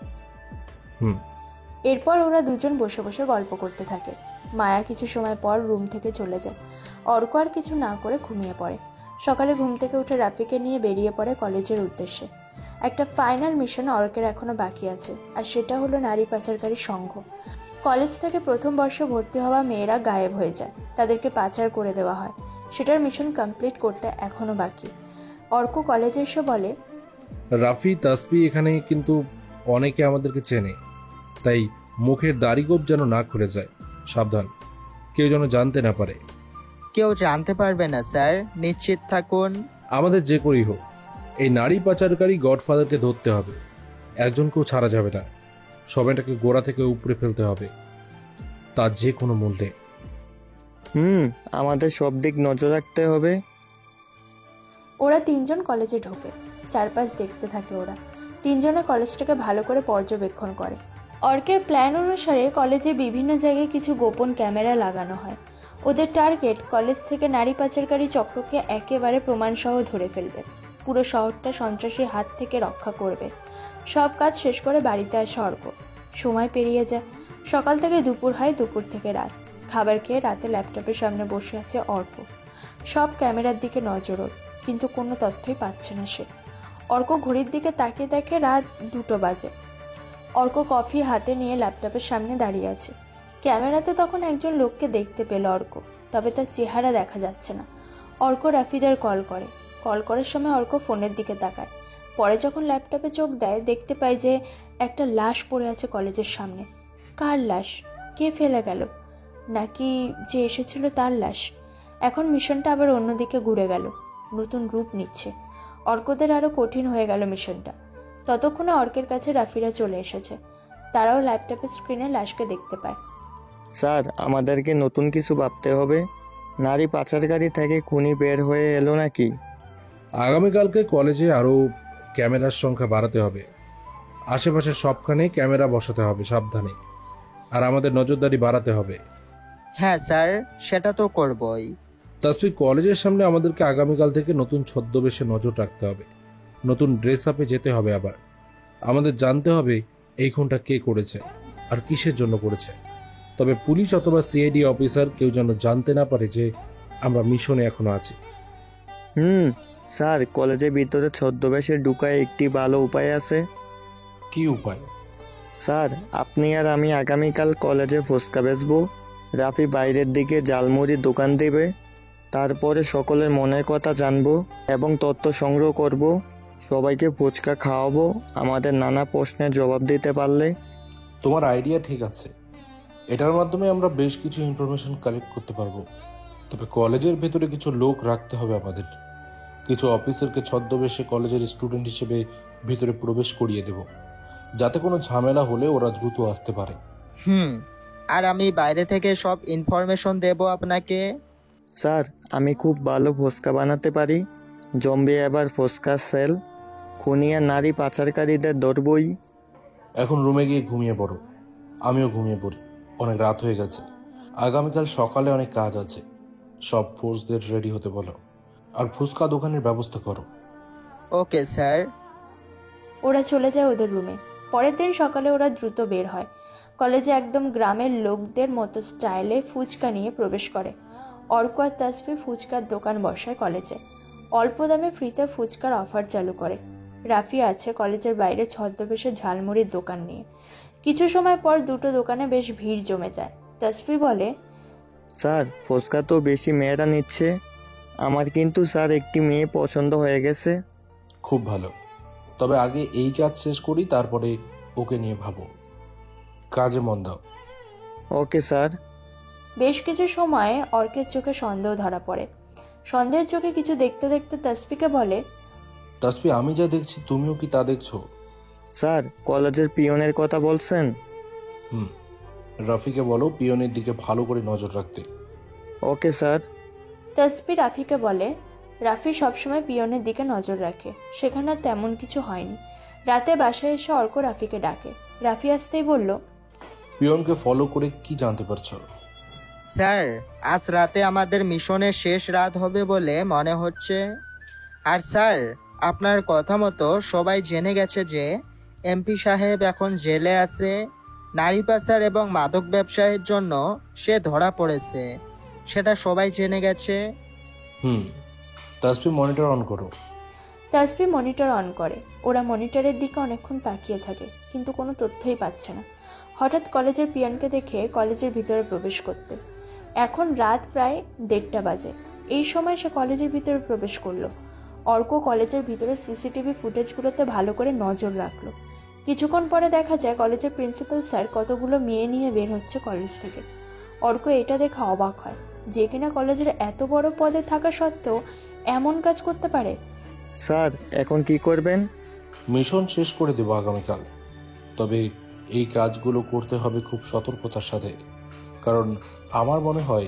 এরপর ওরা দুজন বসে বসে গল্প করতে থাকে। মায়া কিছু সময় পর রুম থেকে চলে যায়। অর্ক আর কিছু না করে ঘুমিয়ে পড়ে। সকালে ঘুম থেকে উঠে রাফিকে নিয়ে বেরিয়ে পড়ে কলেজের উদ্দেশ্যে। একটা ফাইনাল মিশন অর্কের এখনো বাকি আছে, আর সেটা হলো নারী পাচারকারী সংঘ। কলেজ থেকে প্রথম বর্ষ ভর্তি হওয়া মেয়েরা গায়েব হয়ে যায়, তাদেরকে পাচার করে দেওয়া হয়। সেটার মিশন কমপ্লিট করতে এখনো বাকি। অর্ক কলেজে এসে বলে, রাফি, তাসবি এখানে কিন্তু অনেকে আমাদেরকে চেনে, তাই মুখের দাড়িগোপ যেন না খুলে যায়। সাবধান, কেউ যেন জানতে না পারে। কেউ জানতে পারবে না স্যার, নিশ্চিত থাকুন। আমাদের যে করেই হোক এই নারী পাচারকারী গডফাদারকে ধরতে হবে। একজনকেও ছাড়া যাবে না। সবাইটাকে গোড়া থেকে উপরে ফেলতে হবে, তার যে কোনো মূল্যে। আমাদের সব দিক নজর রাখতে হবে। ওরা তিনজন কলেজে ঢোকে। চারপাশ দেখতে থাকে ওরা। তিনজনে কলেজটাকে ভালো করে পর্যবেক্ষণ করে। অর্কের প্ল্যান অনুসারে কলেজের বিভিন্ন জায়গায় কিছু গোপন ক্যামেরা লাগানো হয়। ওদের টার্গেট কলেজ থেকে নারী পাচারকারী চক্রকে একেবারে প্রমাণসহ ধরে ফেলবে। পুরো শহরটা সন্ত্রাসীর হাত থেকে রক্ষা করবে। সব কাজ শেষ করে বাড়িতে আসে অর্ক। সময় পেরিয়ে যায়। সকাল থেকে দুপুর হয়, দুপুর থেকে রাত। খাবার খেয়ে রাতে ল্যাপটপের সামনে বসে আছে অর্ক। সব ক্যামেরার দিকে নজর ওর, কিন্তু কোনো তথ্যই পাচ্ছে না সে। অর্ক ঘড়ির দিকে তাকিয়ে দেখে রাত 2টো বাজে। অর্ক কফি হাতে নিয়ে ল্যাপটপের সামনে দাঁড়িয়ে আছে। ক্যামেরাতে তখন একজন লোককে দেখতে পেল অর্ক, তবে তার চেহারা দেখা যাচ্ছে না। অর্ক রাফিদের কল করার সময় অর্ক ফোনের দিকে তাকায়। পরে যখন ল্যাপটপে চোখ দেয়, দেখতে পায় যে একটা লাশ পড়ে আছে কলেজের সামনে। কার লাশ? কে ফেলে গেল? নাকি যে এসেছিল তার লাশ? এখন মিশনটা আবার অন্যদিকে ঘুরে গেল, নতুন রূপ নিচ্ছে। অর্কদের আরও কঠিন হয়ে গেল মিশনটা। ততক্ষণে অর্কের কাছে রাফিরা চলে এসেছে। তারাও ল্যাপটপের স্ক্রিনে লাশকে দেখতে পায়। স্যার, আমাদেরকে নতুন কিছু ভাবতে হবে। নারী পাচারকারী থেকে খুনি বের হয়ে এলো নাকি? আগামীকালকে কলেজে আরও ক্যামেরার সংখ্যা বাড়াতে হবে। আশেপাশে সবখানে ক্যামেরা বসাতে হবে, সাবধানে। আর আমাদের নজরদারি বাড়াতে হবে। হ্যাঁ স্যার, সেটা তো করবই। তাসফি, কলেজের সামনে আমাদেরকে আগামীকাল থেকে নতুন ছদ্মবেশে নজর রাখতে হবে। নতুন ড্রেস আপে যেতে হবে। আবার আমাদের জানতে হবে এই খুনটা কে করেছে আর কিসের জন্য করেছে। তবে পুলিশ অথবা সিআইডি অফিসার কেউ যেন জানতে না পারে যে আমরা মিশনে এখনো আছি। স্যার, কলেজের ভিতরে ছদ্মবেশে ঢুকায় একটি ভালো উপায় আছে। কি উপায়? স্যার, আপনি আর আমি আগামীকাল কলেজে ফুচকা বেচবো। রাফি বাইরের দিকে জালমুড়ির দোকান দেবে। তারপরে সকলের মনের কথা জানবো এবং তথ্য সংগ্রহ করব। সবাইকে ফুচকা খাওয়াবো আমাদের নানা প্রশ্নের জবাব দিতে পারলে। তোমার আইডিয়া ঠিক আছে। এটার মাধ্যমে আমরা বেশ কিছু ইনফরমেশন কালেক্ট করতে পারবো। তবে কলেজের ভেতরে কিছু লোক রাখতে হবে আমাদের। কিছু অফিসারকে ছদ্মবেশে কলেজের স্টুডেন্ট হিসেবে ভিতরে প্রবেশ করিয়ে দেব, যাতে কোনো ঝামেলা হলে ওরা দ্রুত আসতে পারে। আর আমি বাইরে থেকে সব ইনফরমেশন দেব আপনাকে। স্যার, আমি খুব ভালো ফুচকা বানাতে পারি। জম্বি এবার ফুচকা সেল, খুনিয়া নারী পাচারকারীদের ধরবই। এখন রুমে গিয়ে ঘুমিয়ে পড়ো। আমিও ঘুমিয়ে পড়ি, অনেক রাত হয়ে গেছে। আগামীকাল সকালে অনেক কাজ আছে। সব ফোর্সদের রেডি হতে বলো, আর ফুচকা দোকানের ব্যবস্থা করো। Okay sir. ওরা চলে যায় ওদের রুমে। পরের দিন সকালে ওরা দ্রুত বের হয়। কলেজে একদম গ্রামের লোকদের মতো স্টাইলে ফুচকা নিয়ে প্রবেশ করে। অর্ক আর তাসফি ফুচকার দোকান বসায় কলেজে। অল্প দামে ফ্রিতে ফুচকার অফার চালু করে। রাফি আছে কলেজের বাইরে ছদ্মবেশে ঝালমুড়ির দোকান নিয়ে। কিছু সময় পর দুটো দোকানে বেশ ভিড় জমে যায়। তাসফি বলে, স্যার, ফুচকা তো বেশি মেয়েরা নিচ্ছে। আমার কিন্তু স্যার একটি মেয়ে পছন্দ হয়ে গেছে। খুব ভালো, তবে আগে এই কাজ শেষ করি, তারপরে ওকে নিয়ে ভাবো। কাজে মন দাও। Okay sir. বেশ কিছু সময় অর্কের চোখে সন্দেহ ধরা পড়ে। সন্দেহের চোখে কিছু দেখতে দেখতে তাসফিকে বলে, তাসফি, আমি যা দেখছি তুমিও কি তা দেখছো? স্যার, কলেজের পিয়নের কথা বলছেন? রাফিকে বলো পিয়নের দিকে ভালো করে নজর রাখতে। Okay sir. তাসফি রাফিকে বলে। রাফি সবসময় পিয়নের দিকে নজর রাখে। সেখানে তেমন কিছু হয়নি। রাতে বাসায় এসে অর্ক রাফিকে ডাকে। রাফি আসতেই বলল, পিয়নকে ফলো করে কি জানতে পারছো? স্যার, আজ রাতে আমাদের মিশনের শেষ রাত হবে বলে মনে হচ্ছে। আর স্যার, আপনার কথা মতো সবাই জেনে গেছে যে এমপি সাহেব এখন জেলে আছে। নারী পাচার এবং মাদক ব্যবসায়ের জন্য সে ধরা পড়েছে, সেটা সবাই জেনে গেছে। তাসফি, মনিটর অন করো। তাসফি মনিটর অন করে। ওরা মনিটরের দিকে অনেকক্ষণ তাকিয়ে থাকে, কিন্তু কোনো তথ্যই পাচ্ছে না। হঠাৎ কলেজের পিয়নকে দেখে কলেজের ভিতরে প্রবেশ করতে। এখন রাত প্রায় 1:30 বাজে। এই সময় সে কলেজের ভিতরে প্রবেশ করলো। অর্ক কলেজের ভিতরে সিসিটিভি ফুটেজগুলোতে ভালো করে নজর রাখলো। কিছুক্ষণ পরে দেখা যায় কলেজের প্রিন্সিপাল স্যার কতগুলো মেয়ে নিয়ে বের হচ্ছে কলেজ থেকে। অর্ক এটা দেখে অবাক হয়, যে কিনা কলেজের এত বড় পদে থাকা সত্ত্বেও এমন কাজ করতে পারে। স্যার, এখন কি করবেন? মিশন শেষ করে দেব আগামীকাল। তবে এই কাজগুলো করতে হবে খুব সতর্কতার সাথে, কারণ আমার মনে হয়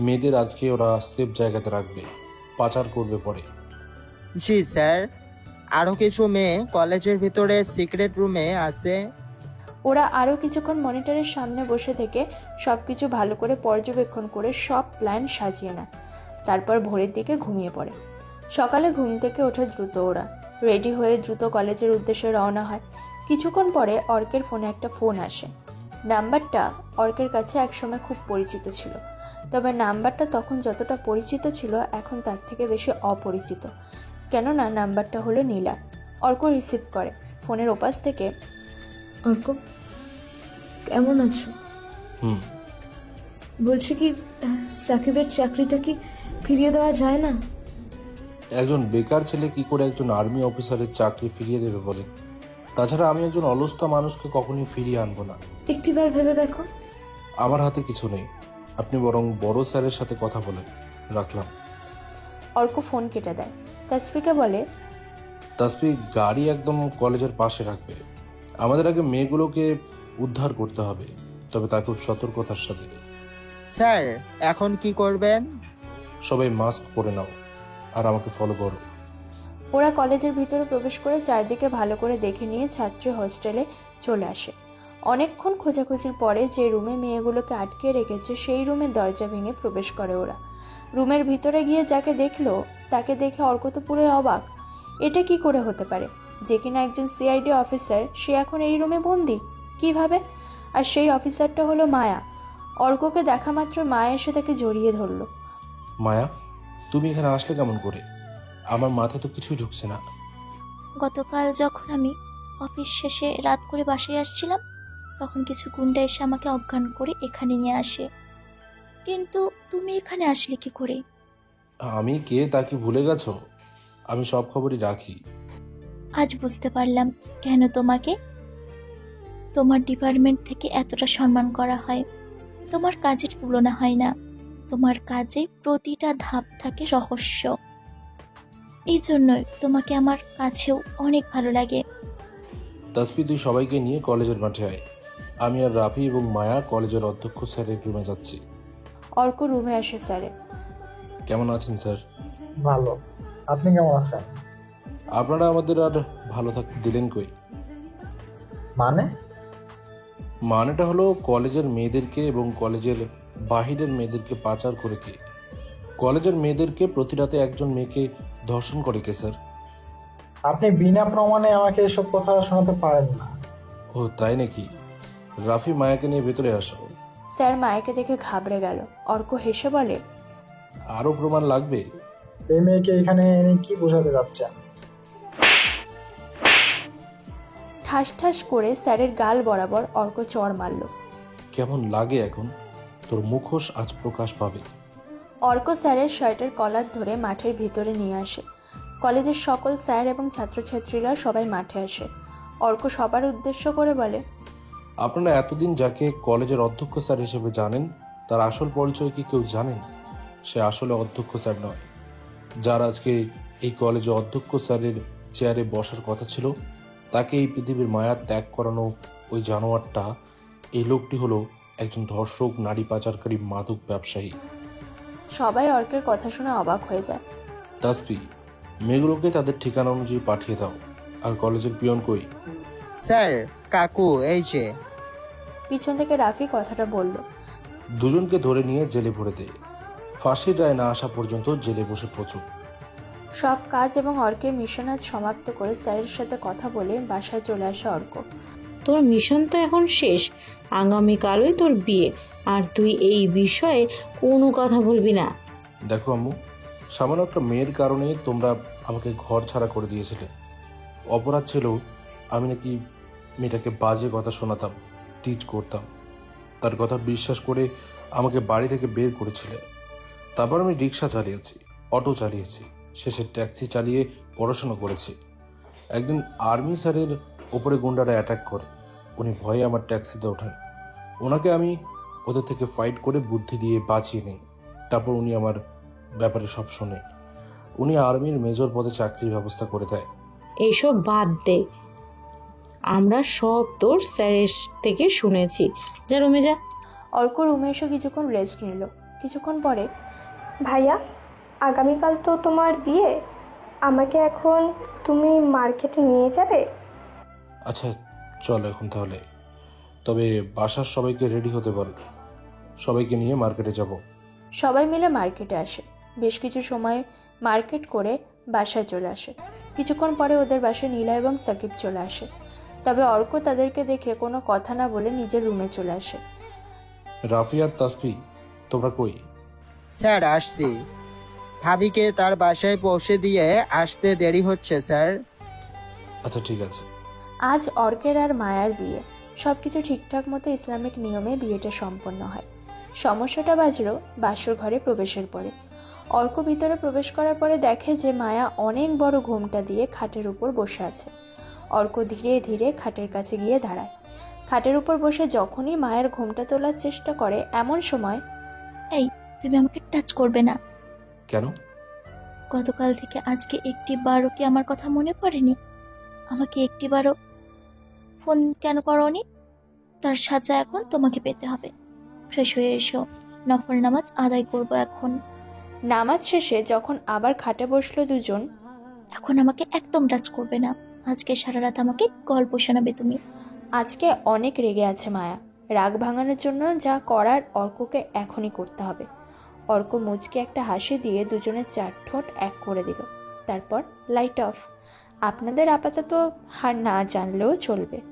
মেয়েদের আজকে ওরা সেফ জায়গাতে রাখবে, পাচার করবে পরে। জি স্যার, আরো কিছু মেয়ে কলেজের ভিতরে সিক্রেট রুমে আছে। ওরা আরও কিছুক্ষণ মনিটরের সামনে বসে থেকে সবকিছু ভালো করে পর্যবেক্ষণ করে সব প্ল্যান সাজিয়ে নেয়। তারপর ভোরের দিকে ঘুমিয়ে পড়ে। সকালে ঘুম থেকে ওঠে দ্রুত ওরা। রেডি হয়ে দ্রুত কলেজের উদ্দেশ্যে রওনা হয়। কিছুক্ষণ পরে অর্কের ফোনে একটা ফোন আসে। নাম্বারটা অর্কের কাছে একসময় খুব পরিচিত ছিল, তবে নাম্বারটা তখন যতটা পরিচিত ছিল এখন তার থেকে বেশি অপরিচিত, কেননা নাম্বারটা হলো নীলা। অর্ক রিসিভ করে। ফোনের ওপাশ থেকে, অর্ক, কেমন আছো? বলছি কি, সাকিবের চাকরিটা কি ফিরিয়ে দেওয়া যায় না? একজন বেকার ছেলে কি করে একজন আর্মি অফিসারের চাকরি ফিরিয়ে দেবে বলে? তাছাড়া আমি একজন অলস্তা মানুষকে কখনোই ফিরিয়ে আনবো না। একটিবার ভেবে দেখো। আমার হাতে কিছু নেই, আপনি বরং বড় স্যারের সাথে কথা বলেন। রাখলাম। অর্ক ফোন কেটে দেয়। তাসফিকে বলে, তাসফি, গাড়ি একদম কলেজের পাশে রাখবে। আমাদের আগে মেয়েগুলোকে উদ্ধার করতে হবে, তবে তা খুব সতর্কতার সাথে। স্যার, এখন কি করবেন? সবাই মাস্ক পরে নাও আর আমাকে ফলো করো। ওরা কলেজের ভিতরে প্রবেশ করে চারদিকে ভালো করে দেখে নিয়ে ছাত্রী হোস্টেলে চলে আসে। অনেকক্ষণ খোঁজাখুঁজির পরে যে রুমে মেয়েগুলোকে আটকে রেখেছে সেই রুমের দরজা ভেঙে প্রবেশ করে ওরা। রুমের ভিতরে গিয়ে যাকে দেখলো তাকে দেখে অর্ক তো পুরোই অবাক। এটা কি করে হতে পারে যে কিনা একজন সিআইডি অফিসার, সে এখন এই রুমে বন্দি কিভাবে? আর সেই অফিসারটা হলো মায়া। অর্ককে দেখা মাত্র মায়া এসে তাকে জড়িয়ে ধরলো। মায়া, তুমি এখানে আসলে কেমন করে? আমার মাথা তো কিছুই ঢুকছে না। গতকাল যখন আমি অফিস শেষে রাত করে বাসায় আসছিলাম, তখন কিছু গুন্ডা এসে আমাকে অজ্ঞান করে এখানে নিয়ে আসে। কিন্তু তুমি এখানে আসলে কি করে? আমি কে তা কি ভুলে গেছো? আমি সব খবরই রাখি। আজ বুঝতে পারলাম কেন তোমাকে তোমার ডিপার্টমেন্ট থেকে এতটা সম্মান করা হয়। তোমার কাজের তুলনা হয় না। তোমার কাজে প্রতিটা ধাপ থাকে রহস্য। এই জন্যই তোমাকে আমার কাছেও অনেক ভালো লাগে। তাসফি, তুই সবাইকে নিয়ে কলেজের মাঠে আয়। আমি আর রাফি এবং মায়া কলেজের অধ্যক্ষ স্যারের রুমে যাচ্ছি। অর্ক রুমে আসে। স্যারে, কেমন আছেন স্যার? ভালো, আপনি কেমন আছেন? আপনারা আমাদের আর ভালো থাকতে দিলেন কই? মানেটা হলো কলেজের মেয়েদেরকে এবং কলেজের বাহিরের মেয়েদেরকে পাচার করে কে? কলেজের মেয়েদেরকে প্রতি রাতে একজন মেয়েকে ধর্ষণ করে কে স্যার? আপনি বিনা প্রমাণে আমাকে এসব কথা শোনাতে পারেন না। ও তাই নাকি? রাফি, মায়াকে নিয়ে ভেতরে আসো। স্যার মায়াকে দেখে ঘাবড়ে গেল। অর্ক হেসে বলে, আরো প্রমাণ লাগবে? এই মেয়েকে এখানে এনে কি বোঝাতে যাচ্ছেন? ঠাস ঠাস করে স্যারের গাল বরাবর অর্ক চড় মারল। কেমন লাগে এখন? তোর মুখোশ আজ প্রকাশ পাবে। অর্ক স্যারের শার্টের কলার ধরে মাঠের ভিতরে নিয়ে আসে। কলেজের সকল স্যার এবং ছাত্রছাত্রীরা সবাই মাঠে আসে। অর্ক সবার উদ্দেশ্য করে বলে, আপনারা এতদিন যাকে কলেজের অধ্যক্ষ স্যার হিসেবে জানেন, তার আসল পরিচয় কি কেউ জানেন? সে আসলে অধ্যক্ষ স্যার নয়। যার আজকে এই কলেজে অধ্যক্ষ স্যারের চেয়ারে বসার কথা ছিল, তাকে এই পৃথিবীর মায়া ত্যাগ করানো ওই জানোয়ারটা, এই লোকটি হলো একজন ধর্ষক, নারী পাচারকারী, মাদক ব্যবসায়ী। সবাই অর্কের কথা শুনে অবাক হয়ে যায়। তাসফি, মেয়েগুলোকে তাদের ঠিকানা অনুযায়ী পাঠিয়ে দাও। আর কলেজের পিয়ন কই? স্যার, কাকু এই যে। পিছন থেকে রাফি কথাটা বলল। দুজনকে ধরে নিয়ে জেলে ভরে দে। ফাঁসির রায় না আসা পর্যন্ত জেলে বসে প্রচুর। সব কাজ এবং অর্কের মিশন আজ সমাপ্ত করে স্যারের সাথে কথা বলে বাসায় চলে আসে অর্ক। তোর মিশন তো এখন শেষ। আগামীকালই তোর বিয়ে, আর তুই এই বিষয়ে কোনো কথা বলবি না। দেখো আম্মু, সামান্য একটা মেয়ের কারণে তোমরা আমাকে ঘর ছাড়া করে দিয়েছিলে। অপরাধ ছিল আমি নাকি মেয়েটাকে বাজে কথা শোনাতাম, টিচ করতাম। তার কথা বিশ্বাস করে আমাকে বাড়ি থেকে বের করেছিলে। তারপর আমি রিক্সা চালিয়েছি, অটো চালিয়েছি, শেষে ট্যাক্সি চালিয়ে পড়াশোনা করেছি। একদিন আর্মি স্যারের ওপরে গুন্ডারা অ্যাটাক করে। উনি ভয়ে আমার ট্যাক্সিতে ওঠেন। ওনাকে আমি ওদের থেকে ফাইট করে বুদ্ধি দিয়ে বাঁচিয়ে নিই। তারপর উনি আমার ব্যাপারে সব শোনে। উনি আর্মির মেজর পদে চাকরির ব্যবস্থা করে দেয়। এইসব বাদ দে, আমরা সব তোর স্যারের থেকে শুনেছি। যা রুমে যা। অর্ক রুমে এসে কিছুক্ষণ রেস্ট নিল। কিছুক্ষণ পরে, ভাইয়া, আগামীকাল তো তোমার বিয়ে, আমাকে এখন তুমি মার্কেটে নিয়ে যাবে? আচ্ছা চল এখন তাহলে, তবে বাসার সবাইকে রেডি হতে বল। সবাইকে নিয়ে মার্কেটে যাব। সবাই মিলে মার্কেটে আসে। বেশ কিছু সময় মার্কেট করে বাসায় চলে আসে। কিছুক্ষণ পরে ওদের বাসায় নীলা এবং সাকিব চলে আসে। তবে অর্ক তাদেরকে দেখে কোনো কথা না বলে নিজের রুমে চলে আসে। রাফি আর তাসফি, তোমরা কই? স্যার আসছি। ভাবিকে তার বাসায় পৌঁছে দিয়ে আসতে দেরি হচ্ছে স্যার। আচ্ছা ঠিক আছে। আজ অর্কের আর মায়ার বিয়ে। সবকিছু ঠিকঠাক মতো ইসলামিক নিয়মে বিয়েটা সম্পন্ন হয়। সমস্যাটা বাজলো বাসর ঘরে প্রবেশের পরে। অর্ক ভিতরে প্রবেশ করার পরে দেখে যে মায়া অনেক বড় ঘোমটা দিয়ে খাটের উপর বসে আছে। অর্ক ধীরে ধীরে খাটের কাছে গিয়ে দাঁড়ায়। খাটের উপর বসে যখনই মায়ের ঘোমটা তোলার চেষ্টা করে, এমন সময়, এই, তুমি আমাকে টাচ করবে না। কেন? গতকাল থেকে আজকে একটিবারও কি আমার কথা মনে পড়েনি? আমাকে একটিবারও ফোন কেন করোনি? তার সাজা এখন তোমাকে পেতে হবে। ফ্রেশ হয়ে এসো, নফল নামাজ আদায় করব এখন। নামাজ শেষে যখন আবার খাটে বসলো দুজন, এখন আমাকে একদম টাচ করবে না। আজকে সারা রাত আমাকে গল্প শোনাবে তুমি। আজকে অনেক রেগে আছে মায়া। রাগ ভাঙানোর জন্য যা করার অর্ককে এখনই করতে হবে। অর্ক মুচকে একটা হাসি দিয়ে দুজনের চার ঠোঁট এক করে দিল। তারপর লাইট অফ। আপনাদের আপাতত আর না জানলেও চলবে।